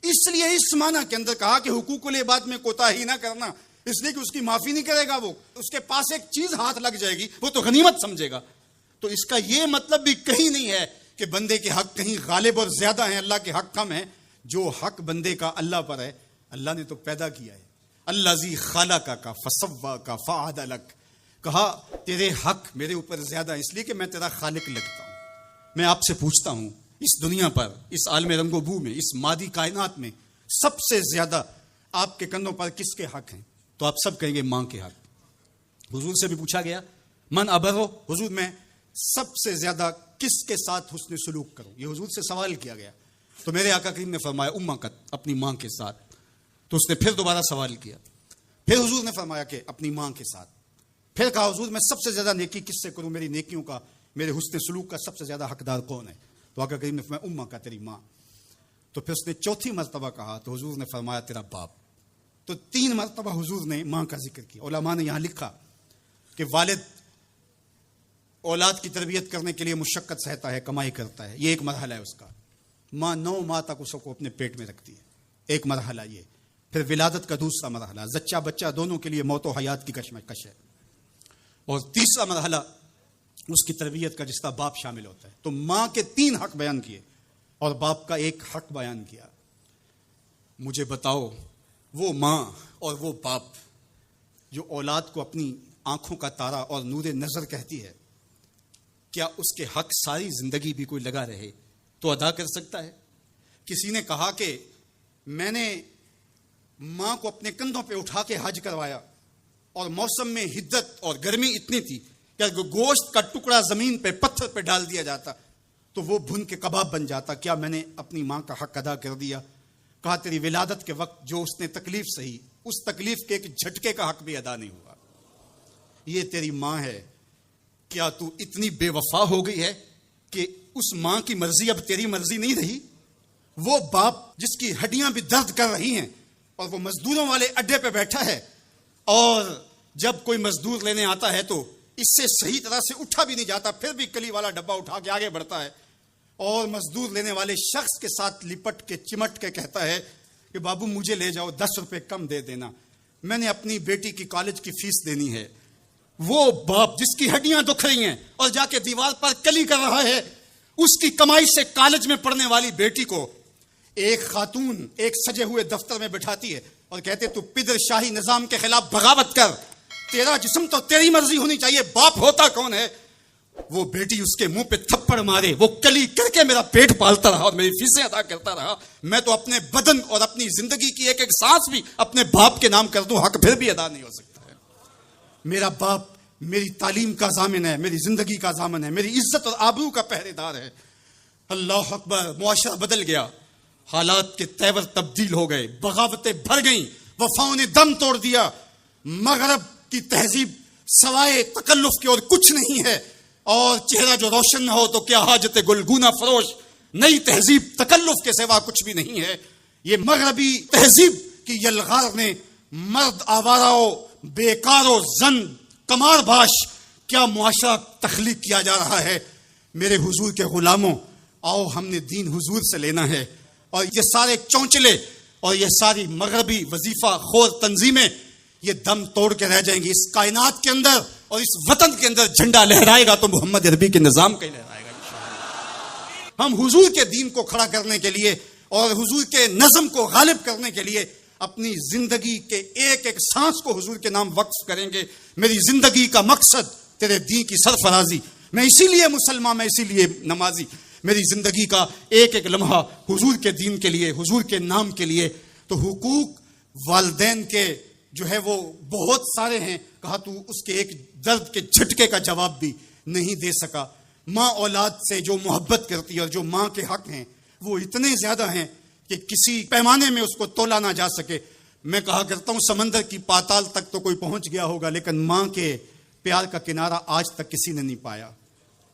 اس لیے اس معنی کے اندر کہا کہ حقوق العباد میں کوتاہی نہ کرنا، اس لیے کہ اس کی معافی نہیں کرے گا. وہ اس کے پاس ایک چیز ہاتھ لگ جائے گی وہ تو غنیمت سمجھے گا. تو اس کا یہ مطلب بھی کہیں نہیں ہے کہ بندے کے حق کہیں غالب اور زیادہ ہیں، اللہ کے حق کم ہیں. جو حق بندے کا اللہ پر ہے، اللہ نے تو پیدا کیا ہے. الذی خلقک کا فسواک فعدلک. کہا تیرے حق میرے اوپر زیادہ ہے اس لیے کہ میں تیرا خالق لگتا ہوں. میں آپ سے پوچھتا ہوں اس دنیا پر، اس عالم رنگ و بو میں، اس مادی کائنات میں سب سے زیادہ آپ کے کندھوں پر کس کے حق ہیں؟ تو آپ سب کہیں گے ماں کے حق. حضور سے بھی پوچھا گیا من ابرو، حضور میں سب سے زیادہ کس کے ساتھ حسن سلوک کروں؟ یہ حضور سے سوال کیا گیا. تو میرے آقا کریم نے فرمایا امک، اپنی ماں کے ساتھ. تو اس نے پھر دوبارہ سوال کیا، پھر حضور نے فرمایا کہ اپنی ماں کے ساتھ. پھر کہا حضور میں سب سے زیادہ نیکی کس سے کروں؟ میری نیکیوں کا، میرے حسن سلوک کا سب سے زیادہ حقدار کون ہے؟ تو آقا کریم نے فرمایا امک، تیری ماں. تو پھر اس نے چوتھی مرتبہ کہا تو حضور نے فرمایا تیرا باپ. تو 3 مرتبہ حضور نے ماں کا ذکر کیا. علماء نے یہاں لکھا کہ والد اولاد کی تربیت کرنے کے لیے مشقت سہتا ہے، کمائی کرتا ہے، یہ ایک مرحلہ ہے اس کا. ماں 9 ماہ تک اس کو اپنے پیٹ میں رکھتی ہے، ایک مرحلہ یہ. پھر ولادت کا دوسرا مرحلہ، زچہ بچہ دونوں کے لیے موت و حیات کی کشمکش ہے، اور تیسرا مرحلہ اس کی تربیت کا جس کا باپ شامل ہوتا ہے۔ تو ماں کے 3 حق بیان کیے اور باپ کا 1 حق بیان کیا۔ مجھے بتاؤ وہ ماں اور وہ باپ جو اولاد کو اپنی آنکھوں کا تارا اور نور نظر کہتی ہے، کیا اس کے حق ساری زندگی بھی کوئی لگا رہے تو ادا کر سکتا ہے؟ کسی نے کہا کہ میں نے ماں کو اپنے کندھوں پہ اٹھا کے حج کروایا اور موسم میں حدت اور گرمی اتنی تھی کہ اگر گوشت کا ٹکڑا زمین پہ پتھر پہ ڈال دیا جاتا تو وہ بھن کے کباب بن جاتا، کیا میں نے اپنی ماں کا حق ادا کر دیا؟ کہا تیری ولادت کے وقت جو اس نے تکلیف سہی، اس تکلیف کے ایک جھٹکے کا حق بھی ادا نہیں ہوا۔ یہ تیری ماں ہے، کیا تو اتنی بے وفا ہو گئی ہے کہ اس ماں کی مرضی اب تیری مرضی نہیں رہی؟ وہ باپ جس کی ہڈیاں بھی درد کر رہی ہیں اور وہ مزدوروں والے اڈے پہ بیٹھا ہے، اور جب کوئی مزدور لینے آتا ہے تو اس سے صحیح طرح سے اٹھا بھی نہیں جاتا، پھر بھی کلی والا ڈبہ اٹھا کے آگے بڑھتا ہے، اور مزدور لینے والے شخص کے ساتھ لپٹ کے چمٹ کے کہتا ہے کہ بابو مجھے لے جاؤ، 10 روپے کم دے دینا، میں نے اپنی بیٹی کی کالج کی فیس دینی ہے۔ وہ باپ جس کی ہڈیاں دکھ رہی ہیں اور جا کے دیوار پر کلی کر رہا ہے، اس کی کمائی سے کالج میں پڑھنے والی بیٹی کو ایک خاتون ایک سجے ہوئے دفتر میں بٹھاتی ہے اور کہتے تو پدر شاہی نظام کے خلاف بغاوت کر، تیرا جسم تو تیری مرضی ہونی چاہیے، باپ ہوتا کون ہے؟ وہ بیٹی اس کے منہ پہ تھپڑ مارے، وہ کلی کر کے میرا پیٹ پالتا رہا اور میری فیسیں ادا کرتا رہا، میں تو اپنے بدن اور اپنی زندگی کی ایک ایک سانس بھی اپنے باپ کے نام کر دوں، حق پھر بھی ادا نہیں ہو سکتا ہے۔ میرا باپ میری تعلیم کا ضامن ہے، میری زندگی کا ضامن ہے، میری عزت اور آبرو کا پہرے دار ہے۔ اللہ اکبر، معاشرہ بدل گیا، حالات کے تیور تبدیل ہو گئے، بغاوتیں بھر گئیں، وفاؤں نے دم توڑ دیا، مغرب کی تہذیب سوائے تکلف کے اور کچھ نہیں ہے، اور چہرہ جو روشن نہ ہو تو کیا حاجت گلگونہ فروش، نئی تہذیب تکلف کے سوا کچھ بھی نہیں ہے۔ یہ مغربی تہذیب کی یلغار نے مرد آوارہ، بیکار و زن کمار باش کیا معاشرہ تخلیق کیا جا رہا ہے۔ میرے حضور کے غلاموں، آؤ ہم نے دین حضور سے لینا ہے، اور یہ سارے چونچلے اور یہ ساری مغربی وظیفہ خور تنظیمیں یہ دم توڑ کے رہ جائیں گی۔ اس کائنات کے اندر اور اس وطن کے اندر جھنڈا لہرائے گا تو محمد عربی کے نظام کا ہی لہرائے گا انشاءاللہ۔ ہم حضور کے دین کو کھڑا کرنے کے لیے اور حضور کے نظم کو غالب کرنے کے لیے اپنی زندگی کے ایک ایک سانس کو حضور کے نام وقف کریں گے۔ میری زندگی کا مقصد تیرے دین کی سرفرازی، میں اسی لیے مسلمان، میں اسی لیے نمازی، میری زندگی کا ایک ایک لمحہ حضور کے دین کے لیے، حضور کے نام کے لیے۔ تو حقوق والدین کے جو ہے وہ بہت سارے ہیں، کہا تو اس کے ایک درد کے جھٹکے کا جواب بھی نہیں دے سکا۔ ماں اولاد سے جو محبت کرتی ہے اور جو ماں کے حق ہیں وہ اتنے زیادہ ہیں کہ کسی پیمانے میں اس کو تولا نہ جا سکے۔ میں کہا کرتا ہوں سمندر کی پاتال تک تو کوئی پہنچ گیا ہوگا، لیکن ماں کے پیار کا کنارہ آج تک کسی نے نہیں پایا۔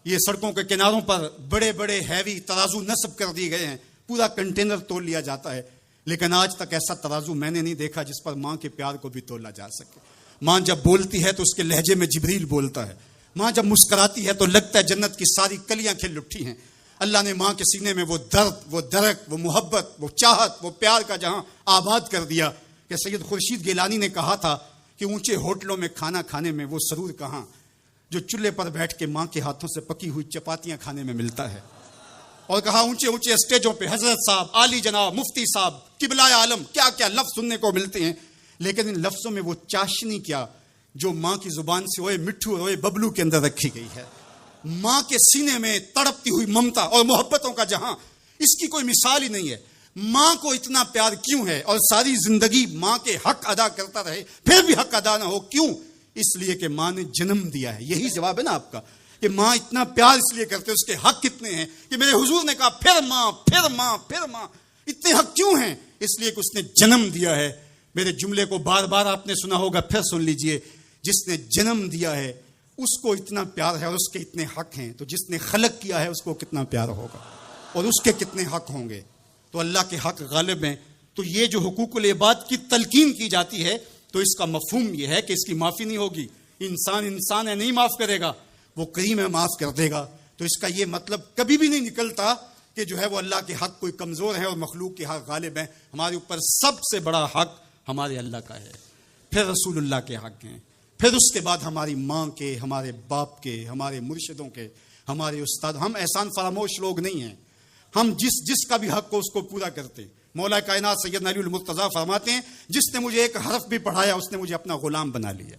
یہ سڑکوں کے کناروں پر بڑے بڑے ہیوی ترازو نصب کر دیے گئے ہیں، پورا کنٹینر تول لیا جاتا ہے، لیکن آج تک ایسا ترازو میں نے نہیں دیکھا جس پر ماں کے پیار کو بھی تولا جا سکے۔ ماں جب بولتی ہے تو اس کے لہجے میں جبریل بولتا ہے، ماں جب مسکراتی ہے تو لگتا ہے جنت کی ساری کلیاں کھل اٹھی ہیں۔ اللہ نے ماں کے سینے میں وہ درد، وہ درک، وہ محبت، وہ چاہت، وہ پیار کا جہاں آباد کر دیا کہ سید خورشید گیلانی نے کہا تھا کہ اونچے ہوٹلوں میں کھانا کھانے میں وہ سرور کہاں جو چولہے پر بیٹھ کے ماں کے ہاتھوں سے پکی ہوئی چپاتیاں کھانے میں ملتا ہے۔ اور کہا اونچے اونچے اسٹیجوں پہ حضرت صاحب، عالی جناب، مفتی صاحب، قبلہ عالم، کیا کیا لفظ سننے کو ملتے ہیں، لیکن ان لفظوں میں وہ چاشنی کیا جو ماں کی زبان سے اوئے مٹھو اوئے ببلو کے اندر رکھی گئی ہے۔ ماں کے سینے میں تڑپتی ہوئی ممتا اور محبتوں کا جہاں، اس کی کوئی مثال ہی نہیں ہے۔ ماں کو اتنا پیار کیوں ہے اور ساری زندگی ماں کے حق ادا کرتا رہے پھر بھی حق ادا نہ ہو، کیوں؟ اس لیے کہ ماں نے جنم دیا ہے۔ یہی جواب ہے نا آپ کا کہ ماں اتنا پیار اس لیے کرتے، اس کے حق کتنے ہیں کہ میرے حضور نے کہا پھر ماں پھر ماں پھر ماں۔ اتنے حق کیوں ہیں؟ اس لیے کہ اس نے جنم دیا ہے۔ میرے جملے کو بار بار آپ نے سنا ہوگا، پھر سن لیجئے، جس نے جنم دیا ہے اس کو اتنا پیار ہے اور اس کے اتنے حق ہیں، تو جس نے خلق کیا ہے اس کو کتنا پیار ہوگا اور اس کے کتنے حق ہوں گے۔ تو اللہ کے حق غالب ہیں۔ تو یہ جو حقوق العباد کی تلقین کی جاتی ہے تو اس کا مفہوم یہ ہے کہ اس کی معافی نہیں ہوگی۔ انسان ہے، نہیں معاف کرے گا، وہ کریم ہے، معاف کر دے گا۔ تو اس کا یہ مطلب کبھی بھی نہیں نکلتا کہ جو ہے وہ اللہ کے حق کوئی کمزور ہے اور مخلوق کے حق غالب ہیں۔ ہمارے اوپر سب سے بڑا حق ہمارے اللہ کا ہے، پھر رسول اللہ کے حق ہیں، پھر اس کے بعد ہماری ماں کے، ہمارے باپ کے، ہمارے مرشدوں کے، ہمارے استاد. ہم احسان فراموش لوگ نہیں ہیں. ہم جس کا بھی حق ہو اس کو پورا کرتے. مولا کائنات سیدنا علی المرتضیٰ فرماتے ہیں جس نے مجھے ایک حرف بھی پڑھایا اس نے مجھے اپنا غلام بنا لیا.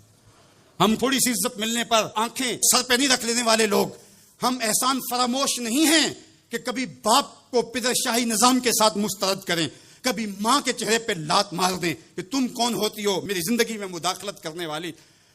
ہم تھوڑی سی عزت ملنے پر آنکھیں سر پہ نہیں رکھ لینے والے لوگ. ہم احسان فراموش نہیں ہیں کہ کبھی باپ کو پدر شاہی نظام کے ساتھ مسترد کریں، کبھی ماں کے چہرے پہ لات مار دیں کہ تم کون ہوتی ہو میری زندگی میں مداخلت کرنے والی.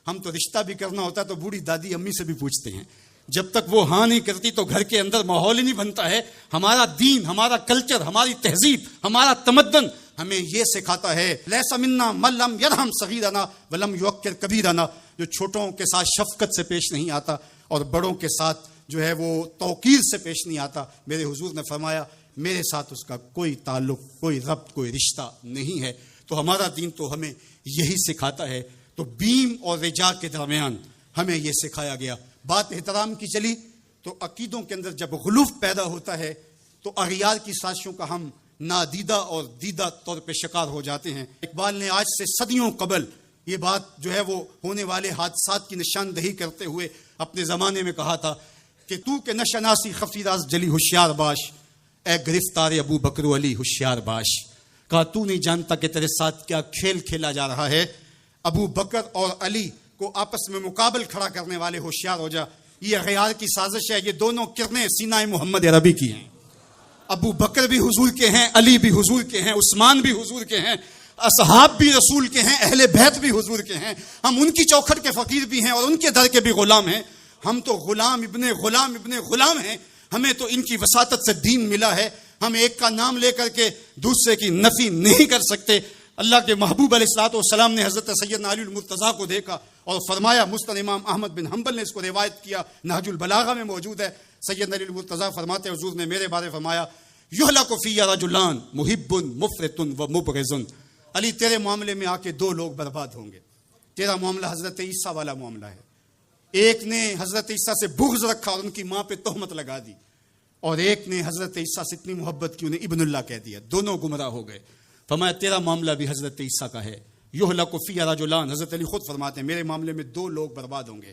ہم تو رشتہ بھی کرنا ہوتا ہے تو بوڑھی دادی امی سے بھی پوچھتے ہیں، جب تک وہ ہاں نہیں کرتی تو گھر کے اندر ماحول ہی نہیں بنتا ہے. ہمارا دین، ہمارا کلچر، ہماری تہذیب، ہمارا تمدن ہمیں یہ سکھاتا ہے لیس منا من لم یرحم صغیرنا ولم یوقر کبیرنا، جو چھوٹوں کے ساتھ شفقت سے پیش نہیں آتا اور بڑوں کے ساتھ جو ہے وہ توقیر سے پیش نہیں آتا. میرے حضور نے فرمایا میرے ساتھ اس کا کوئی تعلق، کوئی ربط، کوئی رشتہ نہیں ہے. تو ہمارا دین تو ہمیں یہی سکھاتا ہے. تو بیم اور رجا کے درمیان ہمیں یہ سکھایا گیا. بات احترام کی چلی تو عقیدوں کے اندر جب غلوف پیدا ہوتا ہے تو اغیار کی سازشوں کا ہم نادیدہ اور دیدہ طور پہ شکار ہو جاتے ہیں. اقبال نے آج سے صدیوں قبل یہ بات جو ہے وہ ہونے والے حادثات کی نشاندہی کرتے ہوئے اپنے زمانے میں کہا تھا کہ تو کہ نشناسی خفی راز جلی ہوشیار باش، اے گرفتار ابو بکر و علی ہوشیار باش. کہا تو نہیں جانتا کہ تیرے ساتھ کیا کھیل کھیلا جا رہا ہے. ابو بکر اور علی کو آپس میں مقابل کھڑا کرنے والے ہوشیار ہو جا. یہ اغیار کی سازش ہے. یہ دونوں کرنیں سینہ محمد عربی کی ہیں. ابو بکر بھی حضور کے ہیں، علی بھی حضور کے ہیں، عثمان بھی حضور کے ہیں، اصحاب بھی رسول کے ہیں، اہل بیت بھی حضور کے ہیں. ہم ان کی چوکھٹ کے فقیر بھی ہیں اور ان کے در کے بھی غلام ہیں. ہم تو غلام ابن غلام ابن غلام ہیں. ہمیں تو ان کی وساطت سے دین ملا ہے. ہم ایک کا نام لے کر کے دوسرے کی نفی نہیں کر سکتے. اللہ کے محبوب علیہ الصلوۃ والسلام نے حضرت سیدنا علی المرتضیٰ کو دیکھا اور فرمایا، مسند امام احمد بن حنبل نے اس کو روایت کیا، نہج البلاغہ میں موجود ہے. سیدنا علی المرتضیٰ فرماتے حضور نے میرے بارے فرمایا، یہلک فی رجلان محب مفرط و مبغض. علی تیرے معاملے میں آ کے دو لوگ برباد ہوں گے. تیرا معاملہ حضرت عیسیٰ والا معاملہ ہے. ایک نے حضرت عیسیٰ سے بغض رکھا اور ان کی ماں پہ تہمت لگا دی، اور ایک نے حضرت عیسیٰ سے اتنی محبت کی انہیں ابن اللہ کہہ دیا. دونوں گمراہ ہو گئے. فرمایا تیرا معاملہ بھی حضرت عیسیٰ کا ہے. یہلک فی رجلان، حضرت علی خود فرماتے ہیں میرے معاملے میں دو لوگ برباد ہوں گے،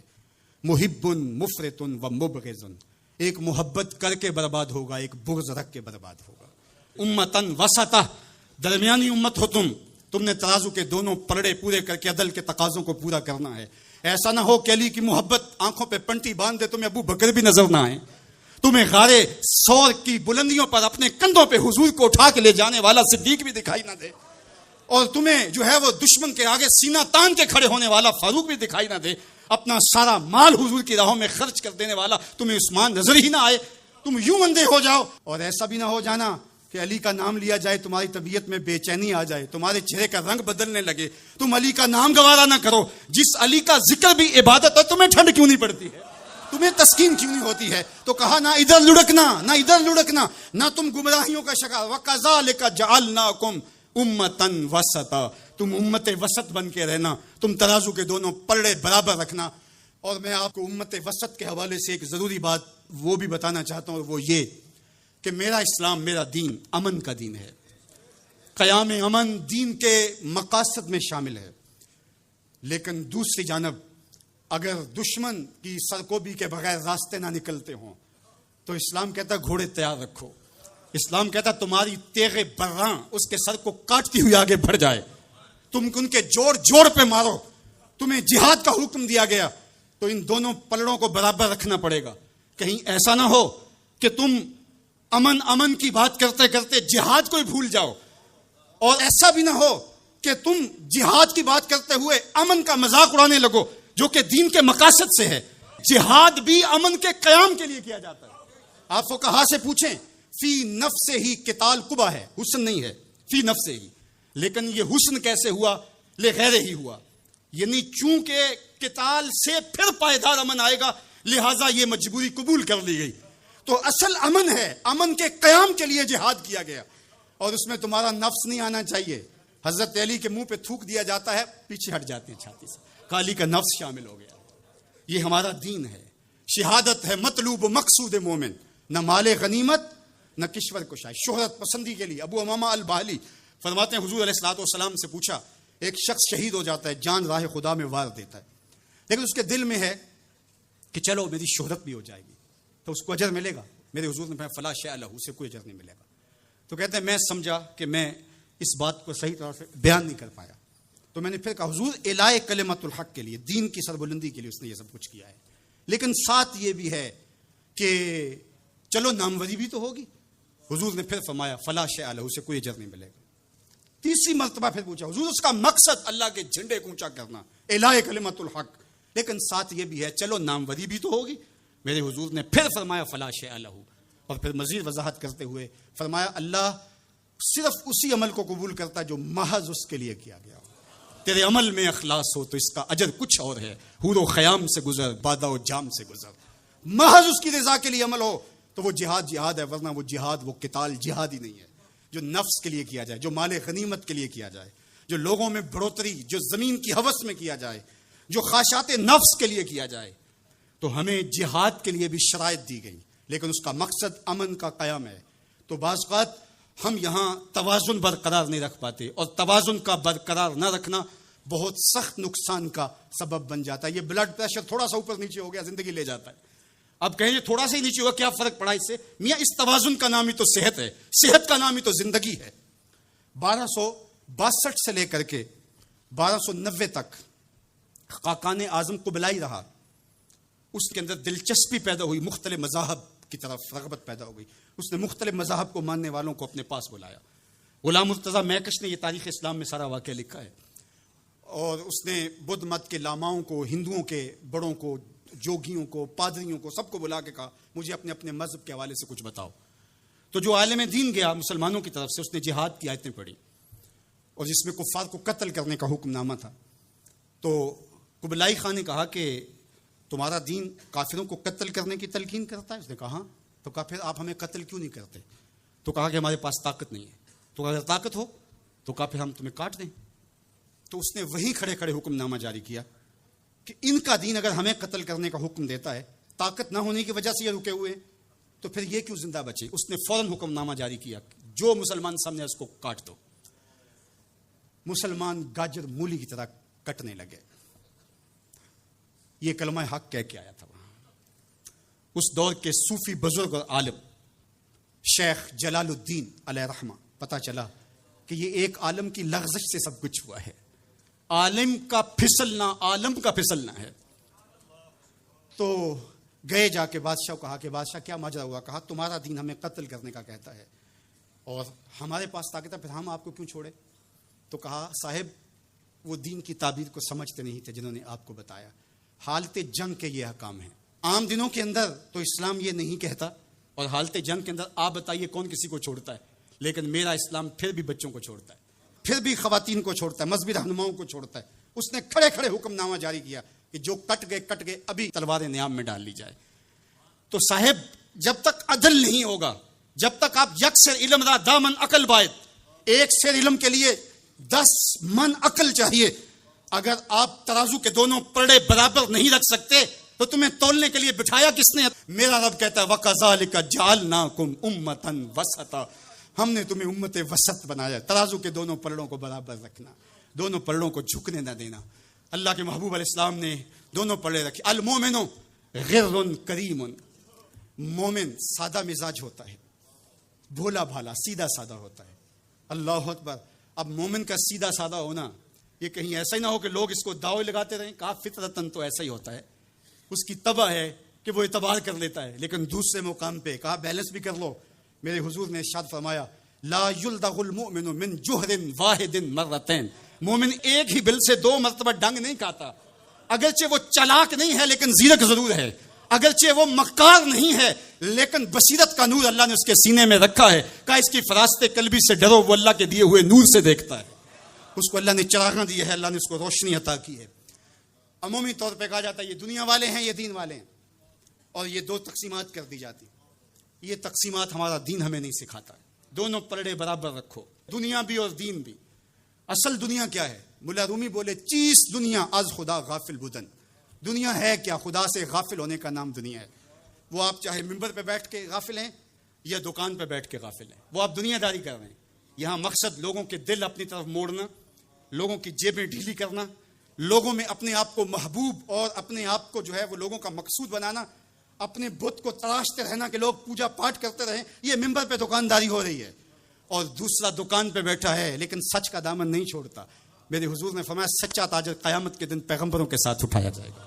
محب مفرط و مبغض. ایک محبت کر کے برباد ہوگا، ایک بغض رکھ کے برباد ہوگا. امتن وسطہ، درمیانی امت ہو تم نے ترازو کے دونوں پلڑے پورے کر کے عدل کے تقاضوں کو پورا کرنا ہے. ایسا نہ ہو کہ علی کی محبت آنکھوں پہ پنٹی باندھ دے، تمہیں ابو بکر بھی نظر نہ آئے، تمہیں غارے سور کی بلندیوں پر اپنے کندھوں پہ حضور کو اٹھا کے لے جانے والا صدیق بھی دکھائی نہ دے، اور تمہیں جو ہے وہ دشمن کے آگے سینہ تان کے کھڑے ہونے والا فاروق بھی دکھائی نہ دے، اپنا سارا مال حضور کی راہوں میں خرچ کر دینے والا تمہیں عثمان نظر ہی نہ آئے. تم یوں اندھے ہو جاؤ. اور ایسا بھی نہ ہو جانا کہ علی کا نام لیا جائے تمہاری طبیعت میں بے چینی آ جائے، تمہارے چہرے کا رنگ بدلنے لگے، تم علی کا نام گوارا نہ کرو. جس علی کا ذکر بھی عبادت ہے تمہیں ٹھنڈ کیوں نہیں پڑتی ہے، تمہیں تسکین کیوں نہیں ہوتی ہے؟ تو کہا نہ ادھر لڑکنا نہ ادھر لڑکنا، نہ تم گمراہیوں کا شکار. وَكَذَلِكَ جَعَلْنَاكُمْ أُمَّةً وَسَطًا، تم امت وسط بن کے رہنا، تم ترازو کے دونوں پلڑے برابر رکھنا. اور میں آپ کو امت وسط کے حوالے سے ایک ضروری بات وہ بھی بتانا چاہتا ہوں، اور وہ یہ کہ میرا اسلام، میرا دین امن کا دین ہے. قیام امن دین کے مقاصد میں شامل ہے. لیکن دوسری جانب اگر دشمن کی سرکوبی کے بغیر راستے نہ نکلتے ہوں تو اسلام کہتا ہے گھوڑے تیار رکھو. اسلام کہتا ہے تمہاری تیغ براں اس کے سر کو کاٹتی ہوئی آگے بڑھ جائے، تم ان کے جوڑ جوڑ پہ مارو. تمہیں جہاد کا حکم دیا گیا تو ان دونوں پلڑوں کو برابر رکھنا پڑے گا. کہیں ایسا نہ ہو کہ تم امن کی بات کرتے کرتے جہاد کو ہی بھول جاؤ، اور ایسا بھی نہ ہو کہ تم جہاد کی بات کرتے ہوئے امن کا مذاق اڑانے لگو جو کہ دین کے مقاصد سے ہے. جہاد بھی امن کے قیام کے لیے کیا جاتا ہے. آپ فقہا سے پوچھیں، فی نفس ہی قتال قبح ہے، حسن نہیں ہے، فی نفس ہی. لیکن یہ حسن کیسے ہوا؟ لے غیر ہی ہوا، یعنی چونکہ قتال سے پھر پائیدار امن آئے گا لہٰذا یہ مجبوری قبول کر لی گئی. تو اصل امن ہے، امن کے قیام کے لیے جہاد کیا گیا، اور اس میں تمہارا نفس نہیں آنا چاہیے. حضرت علی کے منہ پہ تھوک دیا جاتا ہے، پیچھے ہٹ جاتے ہیں چھاتی سے، کالی کا نفس شامل ہو گیا. یہ ہمارا دین ہے. شہادت ہے مطلوب و مقصود مومن، نہ مال غنیمت نہ کشور کشائی، شہرت پسندی کے لیے. ابو امامہ الباہلی فرماتے ہیں حضور علیہ الصلوۃ والسلام سے پوچھا ایک شخص شہید ہو جاتا ہے, جان راہ خدا میں وار دیتا ہے, لیکن اس کے دل میں ہے کہ چلو میری شہرت بھی ہو جائے گی تو اس کو اجر ملے گا. میرے حضور نے فلا شیء لہ, اسے کوئی اجر نہیں ملے گا. تو کہتے ہیں میں سمجھا کہ میں اس بات کو صحیح طرح سے بیان نہیں کر پایا, تو میں نے پھر کہا حضور اعلاء کلمت الحق کے لیے, دین کی سربلندی کے لیے اس نے یہ سب کچھ کیا ہے, لیکن ساتھ یہ بھی ہے کہ چلو ناموری بھی تو ہوگی. حضور نے پھر فرمایا فلا شیء لہ, اسے کوئی اجر نہیں ملے گا. تیسری مرتبہ پھر پوچھا حضور اس کا مقصد اللہ کے جھنڈے کو اونچا کرنا, اعلاء کلمت الحق, لیکن ساتھ یہ بھی ہے چلو ناموری بھی تو ہوگی. میرے حضور نے پھر فرمایا فلا شیء لہ, اور پھر مزید وضاحت کرتے ہوئے فرمایا اللہ صرف اسی عمل کو قبول کرتا ہے جو محض اس کے لیے کیا گیا ہو. تیرے عمل میں اخلاص ہو تو اس کا اجر کچھ اور ہے, حور و خیام سے گزر, بادہ و جام سے گزر. محض اس کی رضا کے لیے عمل ہو تو وہ جہاد جہاد ہے, ورنہ وہ جہاد, وہ قتال جہاد ہی نہیں ہے جو نفس کے لیے کیا جائے, جو مال غنیمت کے لیے کیا جائے, جو لوگوں میں بڑھوتری, جو زمین کی ہوس میں کیا جائے, جو خواہشات نفس کے لیے کیا جائے. تو ہمیں جہاد کے لیے بھی شرائط دی گئی, لیکن اس کا مقصد امن کا قیام ہے. تو بعض اوقات ہم یہاں توازن برقرار نہیں رکھ پاتے, اور توازن کا برقرار نہ رکھنا بہت سخت نقصان کا سبب بن جاتا ہے. یہ بلڈ پریشر تھوڑا سا اوپر نیچے ہو گیا زندگی لے جاتا ہے. اب کہیں تھوڑا سا ہی نیچے ہوا, کیا فرق پڑا اس سے؟ میاں اس توازن کا نام ہی تو صحت ہے, صحت کا نام ہی تو زندگی ہے. 1262 سے لے کر کے 1290 تک خاقان اعظم قبلائی رہا. اس کے اندر دلچسپی پیدا ہوئی, مختلف مذاہب کی طرف رغبت پیدا ہو گئی. اس نے مختلف مذاہب کو ماننے والوں کو اپنے پاس بلایا. غلام مرتضیٰ میکش نے یہ تاریخ اسلام میں سارا واقعہ لکھا ہے, اور اس نے بدھ مت کے لاماؤں کو, ہندوؤں کے بڑوں کو, جوگیوں کو, پادریوں کو, سب کو بلا کے کہا مجھے اپنے اپنے مذہب کے حوالے سے کچھ بتاؤ. تو جو عالم دین گیا مسلمانوں کی طرف سے, اس نے جہاد کی آیتیں پڑھی, اور جس میں کفار کو قتل کرنے کا حکم نامہ تھا. تو قبلائی خان نے کہا کہ تمہارا دین کافروں کو قتل کرنے کی تلقین کرتا ہے؟ اس نے کہا ہاں. تو کہا پھر آپ ہمیں قتل کیوں نہیں کرتے؟ تو کہا کہ ہمارے پاس طاقت نہیں ہے. تو اگر طاقت ہو تو کہا پھر ہم تمہیں کاٹ دیں. تو اس نے وہیں کھڑے کھڑے حکم نامہ جاری کیا کہ ان کا دین اگر ہمیں قتل کرنے کا حکم دیتا ہے, طاقت نہ ہونے کی وجہ سے یہ رکے ہوئے, تو پھر یہ کیوں زندہ بچے؟ اس نے فوراً حکم نامہ جاری کیا جو مسلمان سامنے اس کو کاٹ دو. مسلمان گاجر مولی کی طرح کٹنے لگے. یہ کلمہ حق کہہ کے آیا تھا وہاں. اس دور کے صوفی بزرگ اور عالم شیخ جلال الدین علیہ رحمہ, پتہ چلا کہ یہ ایک عالم کی لغزش سے سب کچھ ہوا ہے. عالم کا پھسلنا عالم کا پھسلنا ہے. تو گئے جا کے بادشاہ کو کہا کہ بادشاہ کیا ماجرا ہوا؟ کہا تمہارا دین ہمیں قتل کرنے کا کہتا ہے اور ہمارے پاس طاقت ہے, پھر ہم آپ کو کیوں چھوڑے؟ تو کہا صاحب وہ دین کی تعبیر کو سمجھتے نہیں تھے جنہوں نے آپ کو بتایا. حالت جنگ کے یہ احکام ہیں. عام دنوں کے اندر تو اسلام یہ نہیں کہتا, اور حالت جنگ کے اندر آپ بتائیے کون کسی کو چھوڑتا ہے؟ لیکن میرا اسلام پھر بھی بچوں کو چھوڑتا ہے, پھر بھی خواتین کو چھوڑتا ہے, مذہبی رہنماؤں کو چھوڑتا ہے. اس نے کھڑے کھڑے حکم نامہ جاری کیا کہ جو کٹ گئے ابھی تلواریں نیام میں ڈال لی جائے. تو صاحب جب تک عدل نہیں ہوگا, جب تک آپ یک سیر علم را دامن عقل باید, ایک سیر علم کے لیے 10 من عقل چاہیے. اگر آپ ترازو کے دونوں پلڑے برابر نہیں رکھ سکتے تو تمہیں تولنے کے لیے بٹھایا کس نے؟ میرا رب کہتا ہے وَكَذَلِكَ جَعَلْنَاكُمْ أُمَّةً وَسَطًا, ہم نے تمہیں امت وسط بنایا. ترازو کے دونوں پلڑوں کو برابر رکھنا, دونوں پلڑوں کو جھکنے نہ دینا. اللہ کے محبوب علیہ السلام نے دونوں پلڑے رکھے. المومن غر کریم, مومن سادہ مزاج ہوتا ہے, بھولا بھالا سیدھا سادہ ہوتا ہے. اللہ اکبر. اب مومن کا سیدھا سادہ ہونا یہ کہیں ایسا ہی نہ ہو کہ لوگ اس کو دعوے لگاتے رہیں. کہا فطرتاً تو ایسا ہی ہوتا ہے, اس کی طبع ہے کہ وہ اعتبار کر لیتا ہے. لیکن دوسرے مقام پہ کہا بیلنس بھی کر لو. میرے حضور نے ارشاد فرمایا لا یلدغ المؤمن من جوہر واحد مرتين, مومن ایک ہی بل سے 2 مرتبہ ڈنگ نہیں کھاتا. اگرچہ وہ چلاک نہیں ہے لیکن زیرک ضرور ہے, اگرچہ وہ مکار نہیں ہے لیکن بصیرت کا نور اللہ نے اس کے سینے میں رکھا ہے. کہا اس کی فراست قلبی سے ڈرو, وہ اللہ کے دیے ہوئے نور سے دیکھتا ہے. اس کو اللہ نے چراغاں دی ہے, اللہ نے اس کو روشنی عطا کی ہے. عمومی طور پہ کہا جاتا ہے یہ دنیا والے ہیں, یہ دین والے ہیں, اور یہ 2 تقسیمات کر دی جاتی. یہ تقسیمات ہمارا دین ہمیں نہیں سکھاتا. دونوں پلڑے برابر رکھو, دنیا بھی اور دین بھی. اصل دنیا کیا ہے؟ مولا رومی بولے چیز دنیا از خدا غافل بودن. دنیا ہے کیا؟ خدا سے غافل ہونے کا نام دنیا ہے. وہ آپ چاہے ممبر پہ بیٹھ کے غافل ہیں یا دکان پہ بیٹھ کے غافل ہیں, وہ آپ دنیا داری کر رہے ہیں. یہاں مقصد لوگوں کے دل اپنی طرف موڑنا, لوگوں کی جیبیں ڈھیلی کرنا، لوگوں میں اپنے آپ کو محبوب اور اپنے آپ کو جو ہے وہ لوگوں کا مقصود بنانا، اپنے بت کو تراشتے رہنا کہ لوگ پوجا پاٹ کرتے رہیں، یہ ممبر پہ دکانداری ہو رہی ہے. اور دوسرا دکان پہ بیٹھا ہے لیکن سچ کا دامن نہیں چھوڑتا. میرے حضور نے فرمایا سچا تاجر قیامت کے دن پیغمبروں کے ساتھ اٹھایا جائے گا.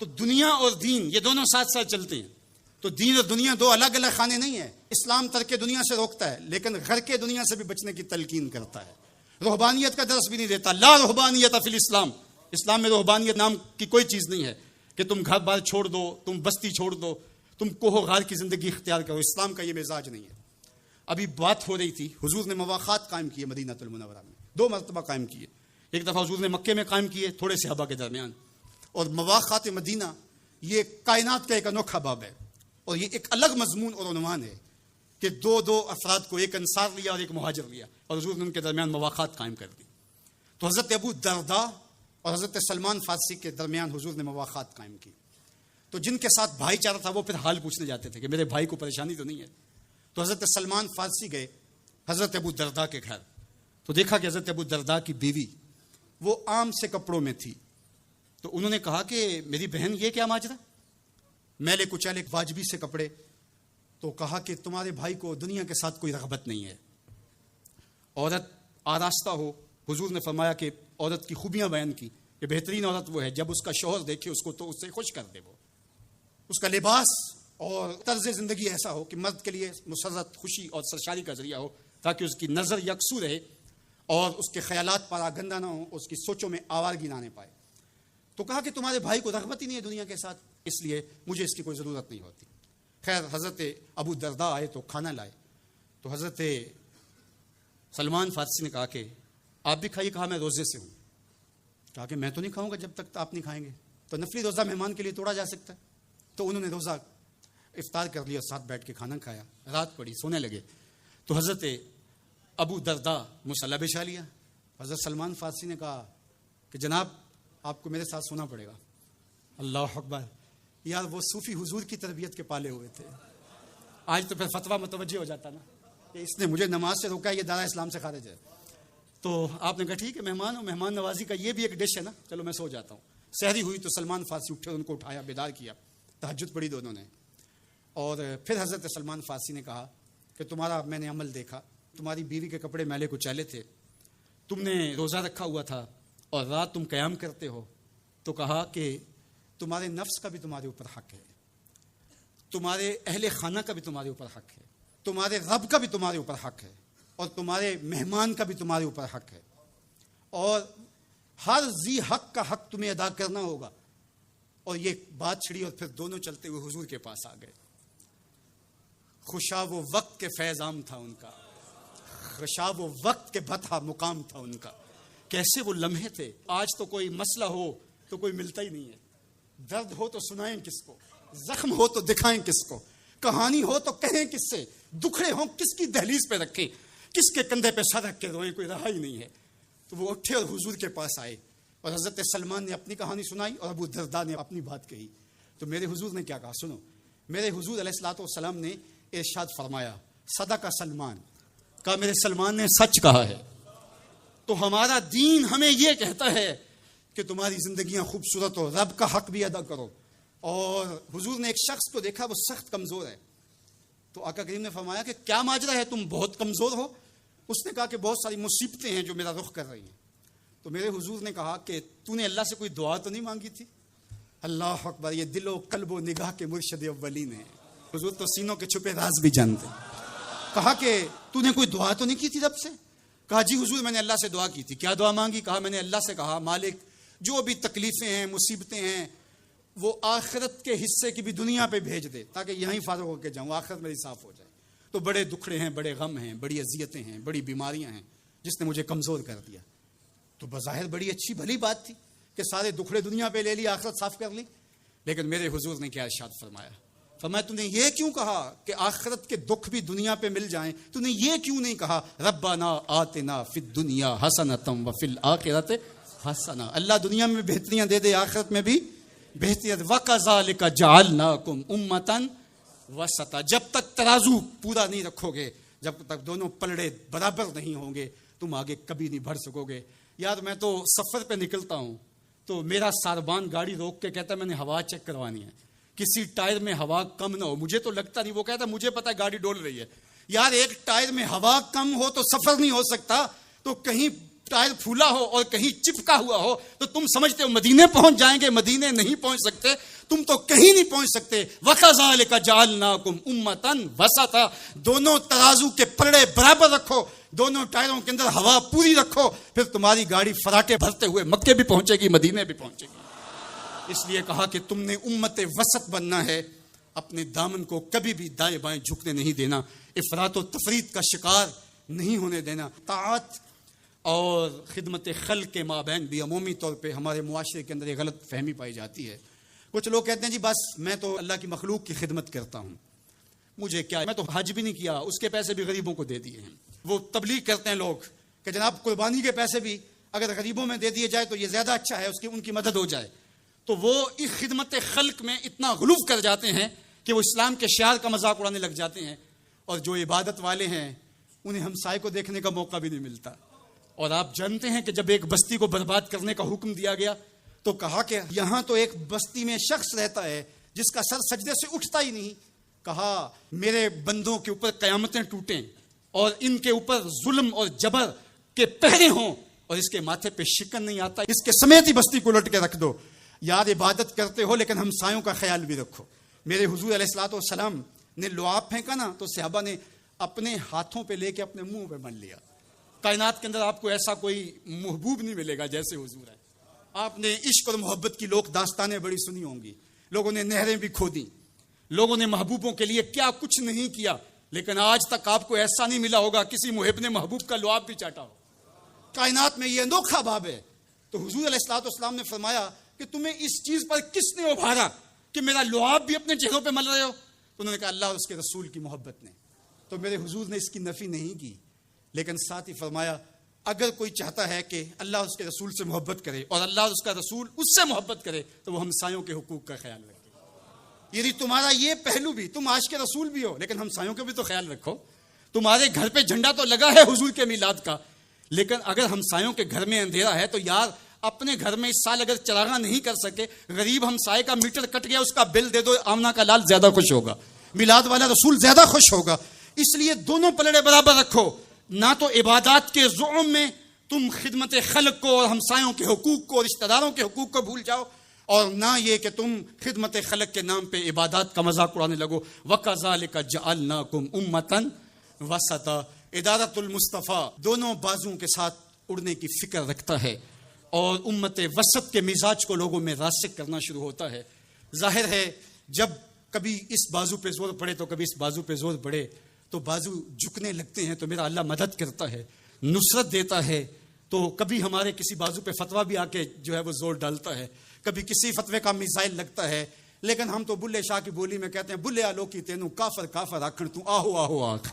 تو دنیا اور دین یہ دونوں ساتھ ساتھ چلتے ہیں. تو دین اور دنیا دو الگ الگ خانے نہیں ہیں. اسلام ترک دنیا سے روکتا ہے لیکن گھر کے دنیا سے بھی بچنے کی تلقین کرتا ہے. رہبانیت کا درس بھی نہیں دیتا. لا رہبانیت فی الاسلام. اسلام میں رہبانیت نام کی کوئی چیز نہیں ہے کہ تم گھر بار چھوڑ دو، تم بستی چھوڑ دو، تم کوہ غار کی زندگی اختیار کرو. اسلام کا یہ مزاج نہیں ہے. ابھی بات ہو رہی تھی، حضور نے مواخات قائم کیے مدینہ المنورہ میں، 2 مرتبہ قائم کیے. ایک دفعہ حضور نے مکے میں قائم کیے تھوڑے صحابہ کے درمیان. اور مواخات مدینہ یہ کائنات کا ایک انوکھا باب ہے اور یہ ایک الگ مضمون اور عنوان ہے کہ 2 افراد کو، ایک انصار لیا اور ایک مہاجر لیا، اور حضور نے ان کے درمیان مواخات قائم کر دی. تو حضرت ابو درداء اور حضرت سلمان فارسی کے درمیان حضور نے مواخات قائم کی. تو جن کے ساتھ بھائی چارہ تھا وہ پھر حال پوچھنے جاتے تھے کہ میرے بھائی کو پریشانی تو نہیں ہے. تو حضرت سلمان فارسی گئے حضرت ابو درداء کے گھر. تو دیکھا کہ حضرت ابو درداء کی بیوی وہ عام سے کپڑوں میں تھی. تو انہوں نے کہا کہ میری بہن یہ کیا ماجرا، میلے کچیلے واجبی سے کپڑے. تو کہا کہ تمہارے بھائی کو دنیا کے ساتھ کوئی رغبت نہیں ہے، عورت آراستہ ہو. حضور نے فرمایا کہ عورت کی خوبیاں بیان کی کہ بہترین عورت وہ ہے جب اس کا شوہر دیکھے اس کو تو اس سے خوش کر دے. وہ اس کا لباس اور طرز زندگی ایسا ہو کہ مرد کے لیے مسرت، خوشی اور سرشاری کا ذریعہ ہو، تاکہ اس کی نظر یکسو رہے اور اس کے خیالات پر آگندہ نہ ہوں، اس کی سوچوں میں آوارگی نہ آنے پائے. تو کہا کہ تمہارے بھائی کو رغبت ہی نہیں ہے دنیا کے ساتھ، اس لیے مجھے اس کی کوئی ضرورت نہیں ہوتی. خیر حضرت ابو درداء آئے تو کھانا لائے. تو حضرت سلمان فارسی نے کہا کہ آپ بھی کھائیے. کہا میں روزے سے ہوں. کہا کہ میں تو نہیں کھاؤں گا جب تک آپ نہیں کھائیں گے. تو نفلی روزہ مہمان کے لیے توڑا جا سکتا ہے. تو انہوں نے روزہ افطار کر لیا، ساتھ بیٹھ کے کھانا کھایا، رات پڑی، سونے لگے. تو حضرت ابو درداء مصلی بچھا لیا. حضرت سلمان فارسی نے کہا کہ جناب آپ کو میرے ساتھ سونا پڑے گا. اللہ اکبر. یار وہ صوفی حضور کی تربیت کے پالے ہوئے تھے. آج تو پھر فتویٰ متوجہ ہو جاتا نا کہ اس نے مجھے نماز سے روکا، یہ دارا اسلام سے خارج ہے. تو آپ نے کہا ٹھیک ہے، مہمان ہو، مہمان نوازی کا یہ بھی ایک ڈش ہے نا، چلو میں سو جاتا ہوں. سحری ہوئی تو سلمان فارسی اٹھے، ان کو اٹھایا، بیدار کیا، تہجد پڑھی دونوں نے. اور پھر حضرت سلمان فارسی نے کہا کہ تمہارا میں نے عمل دیکھا، تمہاری بیوی کے کپڑے میلے کچیلے تھے، تم نے روزہ رکھا ہوا تھا اور رات تم قیام کرتے ہو. تو کہا کہ تمہارے نفس کا بھی تمہارے اوپر حق ہے، تمہارے اہل خانہ کا بھی تمہارے اوپر حق ہے، تمہارے رب کا بھی تمہارے اوپر حق ہے، اور تمہارے مہمان کا بھی تمہارے اوپر حق ہے، اور ہر ذی حق کا حق تمہیں ادا کرنا ہوگا. اور یہ بات چھڑی اور پھر دونوں چلتے ہوئے حضور کے پاس آ گئے. خوشا وہ وقت کے فیض عام تھا ان کا، خوشا وہ وقت کے بطحا مقام تھا ان کا. کیسے وہ لمحے تھے. آج تو کوئی مسئلہ ہو تو کوئی ملتا ہی نہیں ہے. درد ہو تو سنائیں کس کو، زخم ہو تو دکھائیں کس کو، کہانی ہو تو کہیں کس سے، دکھڑے ہوں کس کی دہلیز پہ رکھیں، کس کے کندھے پہ سر رکھ کے روئیں، کوئی رہا ہی نہیں ہے. تو وہ اٹھے اور حضور کے پاس آئے اور حضرت سلمان نے اپنی کہانی سنائی اور ابو درداء نے اپنی بات کہی. تو میرے حضور نے کیا کہا سنو. میرے حضور علیہ الصلوۃ والسلام نے ارشاد فرمایا صدق سلمان، کہا میرے سلمان نے سچ کہا ہے. تو ہمارا دین ہمیں یہ کہتا ہے کہ تمہاری زندگیاں خوبصورت ہو، رب کا حق بھی ادا کرو. اور حضور نے ایک شخص کو دیکھا وہ سخت کمزور ہے. تو آقا کریم نے فرمایا کہ کیا ماجرا ہے، تم بہت کمزور ہو. اس نے کہا کہ بہت ساری مصیبتیں ہیں جو میرا رخ کر رہی ہیں. تو میرے حضور نے کہا کہ تو نے اللہ سے کوئی دعا تو نہیں مانگی تھی. اللہ اکبر. یہ دل و قلب و نگاہ کے مرشد اولین ہیں. حضور تو سینوں کے چھپے راز بھی جانتے. کہا کہ تو نے کوئی دعا تو نہیں کی تھی رب سے. کہا جی حضور میں نے اللہ سے دعا کی تھی. کیا دعا مانگی؟ کہا میں نے اللہ سے کہا مالک جو بھی تکلیفیں ہیں، مصیبتیں ہیں، وہ آخرت کے حصے کی بھی دنیا پہ بھیج دے تاکہ یہیں فارغ ہو کے جاؤں، آخرت میری صاف ہو جائے. تو بڑے دکھڑے ہیں، بڑے غم ہیں، بڑی اذیتیں ہیں، بڑی بیماریاں ہیں جس نے مجھے کمزور کر دیا. تو بظاہر بڑی اچھی بھلی بات تھی کہ سارے دکھڑے دنیا پہ لے لی، آخرت صاف کر لی. لیکن میرے حضور نے کیا ارشاد فرمایا؟ فرمایا تو نے یہ کیوں کہا کہ آخرت کے دکھ بھی دنیا پہ مل جائیں؟ تو نے یہ کیوں نہیں کہا ربنا آتنا فی الدنیا حسنۃ وفی الآخرۃ حسنہ، اللہ دنیا میں بہتریاں دے دے، آخرت میں بھی بہتریاں دے. وَكَذَلِكَ جَعَلْنَاكُمْ أُمَّةً وَسَطًا. جب تک ترازو پورا نہیں رکھو گے، جب تک دونوں پلڑے برابر نہیں ہوں گے، تم آگے کبھی نہیں بڑھ سکو گے. یار میں تو سفر پہ نکلتا ہوں تو میرا ساربان گاڑی روک کے کہتا ہے میں نے ہوا چیک کروانی ہے، کسی ٹائر میں ہوا کم نہ ہو. مجھے تو لگتا نہیں، وہ کہتا ہے مجھے پتا ہے گاڑی ڈول رہی ہے. یار ایک ٹائر میں ہوا کم ہو تو سفر نہیں ہو سکتا، تو کہیں ٹائر پھولا ہو اور کہیں چپکا ہوا ہو تو تم سمجھتے ہو مدینے پہنچ جائیں گے. مدینے نہیں پہنچ سکتے، تم تو کہیں نہیں پہنچ سکتے. وَكَذَلِكَ جَعَلْنَاكُمْ أُمَّةً وَسَطًا، دونوں ترازو کے پلڑے برابر رکھو، دونوں ٹائروں کے اندر ہوا پوری رکھو، پھر تمہاری گاڑی فراٹے بھرتے ہوئے مکے بھی پہنچے گی، مدینے بھی پہنچے گی. اس لیے کہا کہ تم نے امت وسط بننا ہے، اپنے دامن کو کبھی بھی دائیں بائیں جھکنے نہیں دینا، افراط و تفریط کا شکار نہیں ہونے دینا. طاعت اور خدمت خلق کے مابین بھی عمومی طور پہ ہمارے معاشرے کے اندر یہ غلط فہمی پائی جاتی ہے. کچھ لوگ کہتے ہیں جی بس میں تو اللہ کی مخلوق کی خدمت کرتا ہوں، مجھے کیا، میں تو حج بھی نہیں کیا، اس کے پیسے بھی غریبوں کو دے دیے ہیں. وہ تبلیغ کرتے ہیں لوگ کہ جناب قربانی کے پیسے بھی اگر غریبوں میں دے دیے جائے تو یہ زیادہ اچھا ہے، اس کی ان کی مدد ہو جائے. تو وہ اس خدمت خلق میں اتنا غلو کر جاتے ہیں کہ وہ اسلام کے شعار کا مذاق اڑانے لگ جاتے ہیں. اور جو عبادت والے ہیں انہیں ہمسائے کو دیکھنے کا موقع بھی نہیں ملتا. اور آپ جانتے ہیں کہ جب ایک بستی کو برباد کرنے کا حکم دیا گیا تو کہا کہ یہاں تو ایک بستی میں شخص رہتا ہے جس کا سر سجدے سے اٹھتا ہی نہیں. کہا میرے بندوں کے اوپر قیامتیں ٹوٹیں اور ان کے اوپر ظلم اور جبر کے پہرے ہوں اور اس کے ماتھے پہ شکن نہیں آتا، اس کے سمیت ہی بستی کو لٹ کے رکھ دو. یار عبادت کرتے ہو لیکن ہمسایوں کا خیال بھی رکھو. میرے حضور علیہ الصلوۃ والسلام نے لعاب پھینکا نا تو صحابہ نے اپنے ہاتھوں پہ لے کے اپنے منہ پہ مل لیا. کائنات کے اندر آپ کو ایسا کوئی محبوب نہیں ملے گا جیسے حضور ہے. آپ نے عشق اور محبت کی لوک داستانیں بڑی سنی ہوں گی، لوگوں نے نہریں بھی کھودی، لوگوں نے محبوبوں کے لیے کیا کچھ نہیں کیا، لیکن آج تک آپ کو ایسا نہیں ملا ہوگا کسی محب نے محبوب کا لعاب بھی چاٹا ہو. کائنات میں یہ انوکھا باب ہے. تو حضور علیہ الصلوۃ والسلام نے فرمایا کہ تمہیں اس چیز پر کس نے ابھارا کہ میرا لعاب بھی اپنے چہروں پہ مل رہے ہو؟ تو انہوں نے کہا اللہ اور اس کے رسول کی محبت نے. تو میرے حضور نے اس کی نفی نہیں کی، لیکن ساتھ ہی فرمایا اگر کوئی چاہتا ہے کہ اللہ اور اس کے رسول سے محبت کرے اور اللہ اور اس کا رسول اس سے محبت کرے تو وہ ہمسایوں کے حقوق کا خیال رکھے. یعنی تمہارا یہ پہلو بھی، تم عاشق رسول بھی ہو لیکن ہمسایوں کا بھی تو خیال رکھو. تمہارے گھر پہ جھنڈا تو لگا ہے حضور کے میلاد کا، لیکن اگر ہمسایوں کے گھر میں اندھیرا ہے تو یار اپنے گھر میں اس سال اگر چراغاں نہیں کر سکے، غریب ہمسائے کا میٹر کٹ گیا اس کا بل دے دو، آمنہ کا لال زیادہ خوش ہوگا، میلاد والا رسول زیادہ خوش ہوگا. اس لیے دونوں پلڑے برابر رکھو. نہ تو عبادات کے زعم میں تم خدمت خلق کو اور ہمسایوں کے حقوق کو اور رشتہ داروں کے حقوق کو بھول جاؤ، اور نہ یہ کہ تم خدمت خلق کے نام پہ عبادات کا مذاق اڑانے لگو. وَكَذَلِكَ جَعَلْنَاكُمْ أُمَّةً وَسَطًا. ادارت المصطفیٰ دونوں بازوں کے ساتھ اڑنے کی فکر رکھتا ہے اور امت وسط کے مزاج کو لوگوں میں راسخ کرنا شروع ہوتا ہے. ظاہر ہے جب کبھی اس بازو پہ زور پڑے تو کبھی اس بازو پہ زور پڑے تو بازو جھکنے لگتے ہیں تو میرا اللہ مدد کرتا ہے، نصرت دیتا ہے. تو کبھی ہمارے کسی بازو پہ فتویٰ بھی آ کے جو ہے وہ زور ڈالتا ہے، کبھی کسی فتوے کا میزائل لگتا ہے، لیکن ہم تو بلے شاہ کی بولی میں کہتے ہیں بلے آلو کی تینوں کافر کافر آکھن تو آہو آہو آنکھ.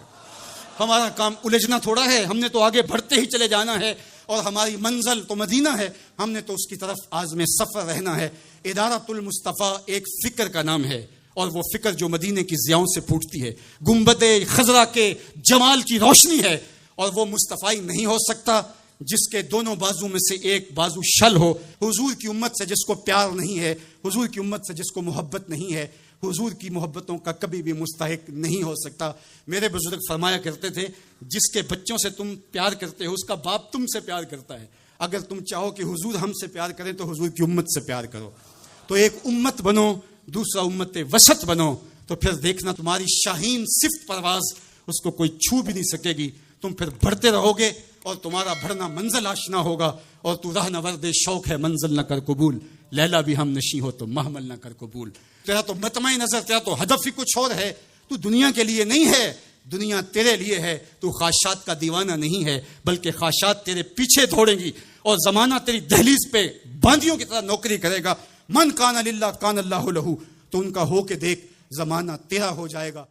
ہمارا کام الجھنا تھوڑا ہے، ہم نے تو آگے بڑھتے ہی چلے جانا ہے اور ہماری منزل تو مدینہ ہے، ہم نے تو اس کی طرف عازم سفر رہنا ہے. ادارت المصطفیٰ ایک فکر کا نام ہے اور وہ فکر جو مدینے کی ضیاؤں سے پھوٹتی ہے، گنبد خضرا کے جمال کی روشنی ہے، اور وہ مصطفی نہیں ہو سکتا جس کے دونوں بازو میں سے ایک بازو شل ہو. حضور کی امت سے جس کو پیار نہیں ہے، حضور کی امت سے جس کو محبت نہیں ہے، حضور کی محبتوں کا کبھی بھی مستحق نہیں ہو سکتا. میرے بزرگ فرمایا کرتے تھے جس کے بچوں سے تم پیار کرتے ہو اس کا باپ تم سے پیار کرتا ہے. اگر تم چاہو کہ حضور ہم سے پیار کریں تو حضور کی امت سے پیار کرو. تو ایک امت بنو، دوسرا امت وسط بنو، تو پھر دیکھنا تمہاری شاہین صفت پرواز اس کو کوئی چھو بھی نہیں سکے گی. تم پھر بڑھتے رہو گے اور تمہارا بڑھنا منزل آشنا ہوگا. اور تو راہ نورد شوق ہے منزل نہ کر قبول، لیلا بھی ہم نشیں ہو تو محمل نہ کر قبول. تیرا تو مطمع نظر، تیرا تو ہدف ہی کچھ اور ہے. تو دنیا کے لیے نہیں ہے، دنیا تیرے لیے ہے. تو خواہشات کا دیوانہ نہیں ہے بلکہ خواہشات تیرے پیچھے دوڑیں گی اور زمانہ تیری دہلیز پہ باندیوں کی طرح نوکری کرے گا. من کان للہ کان اللہ لہو، تو ان کا ہو کے دیکھ زمانہ تیرا ہو جائے گا.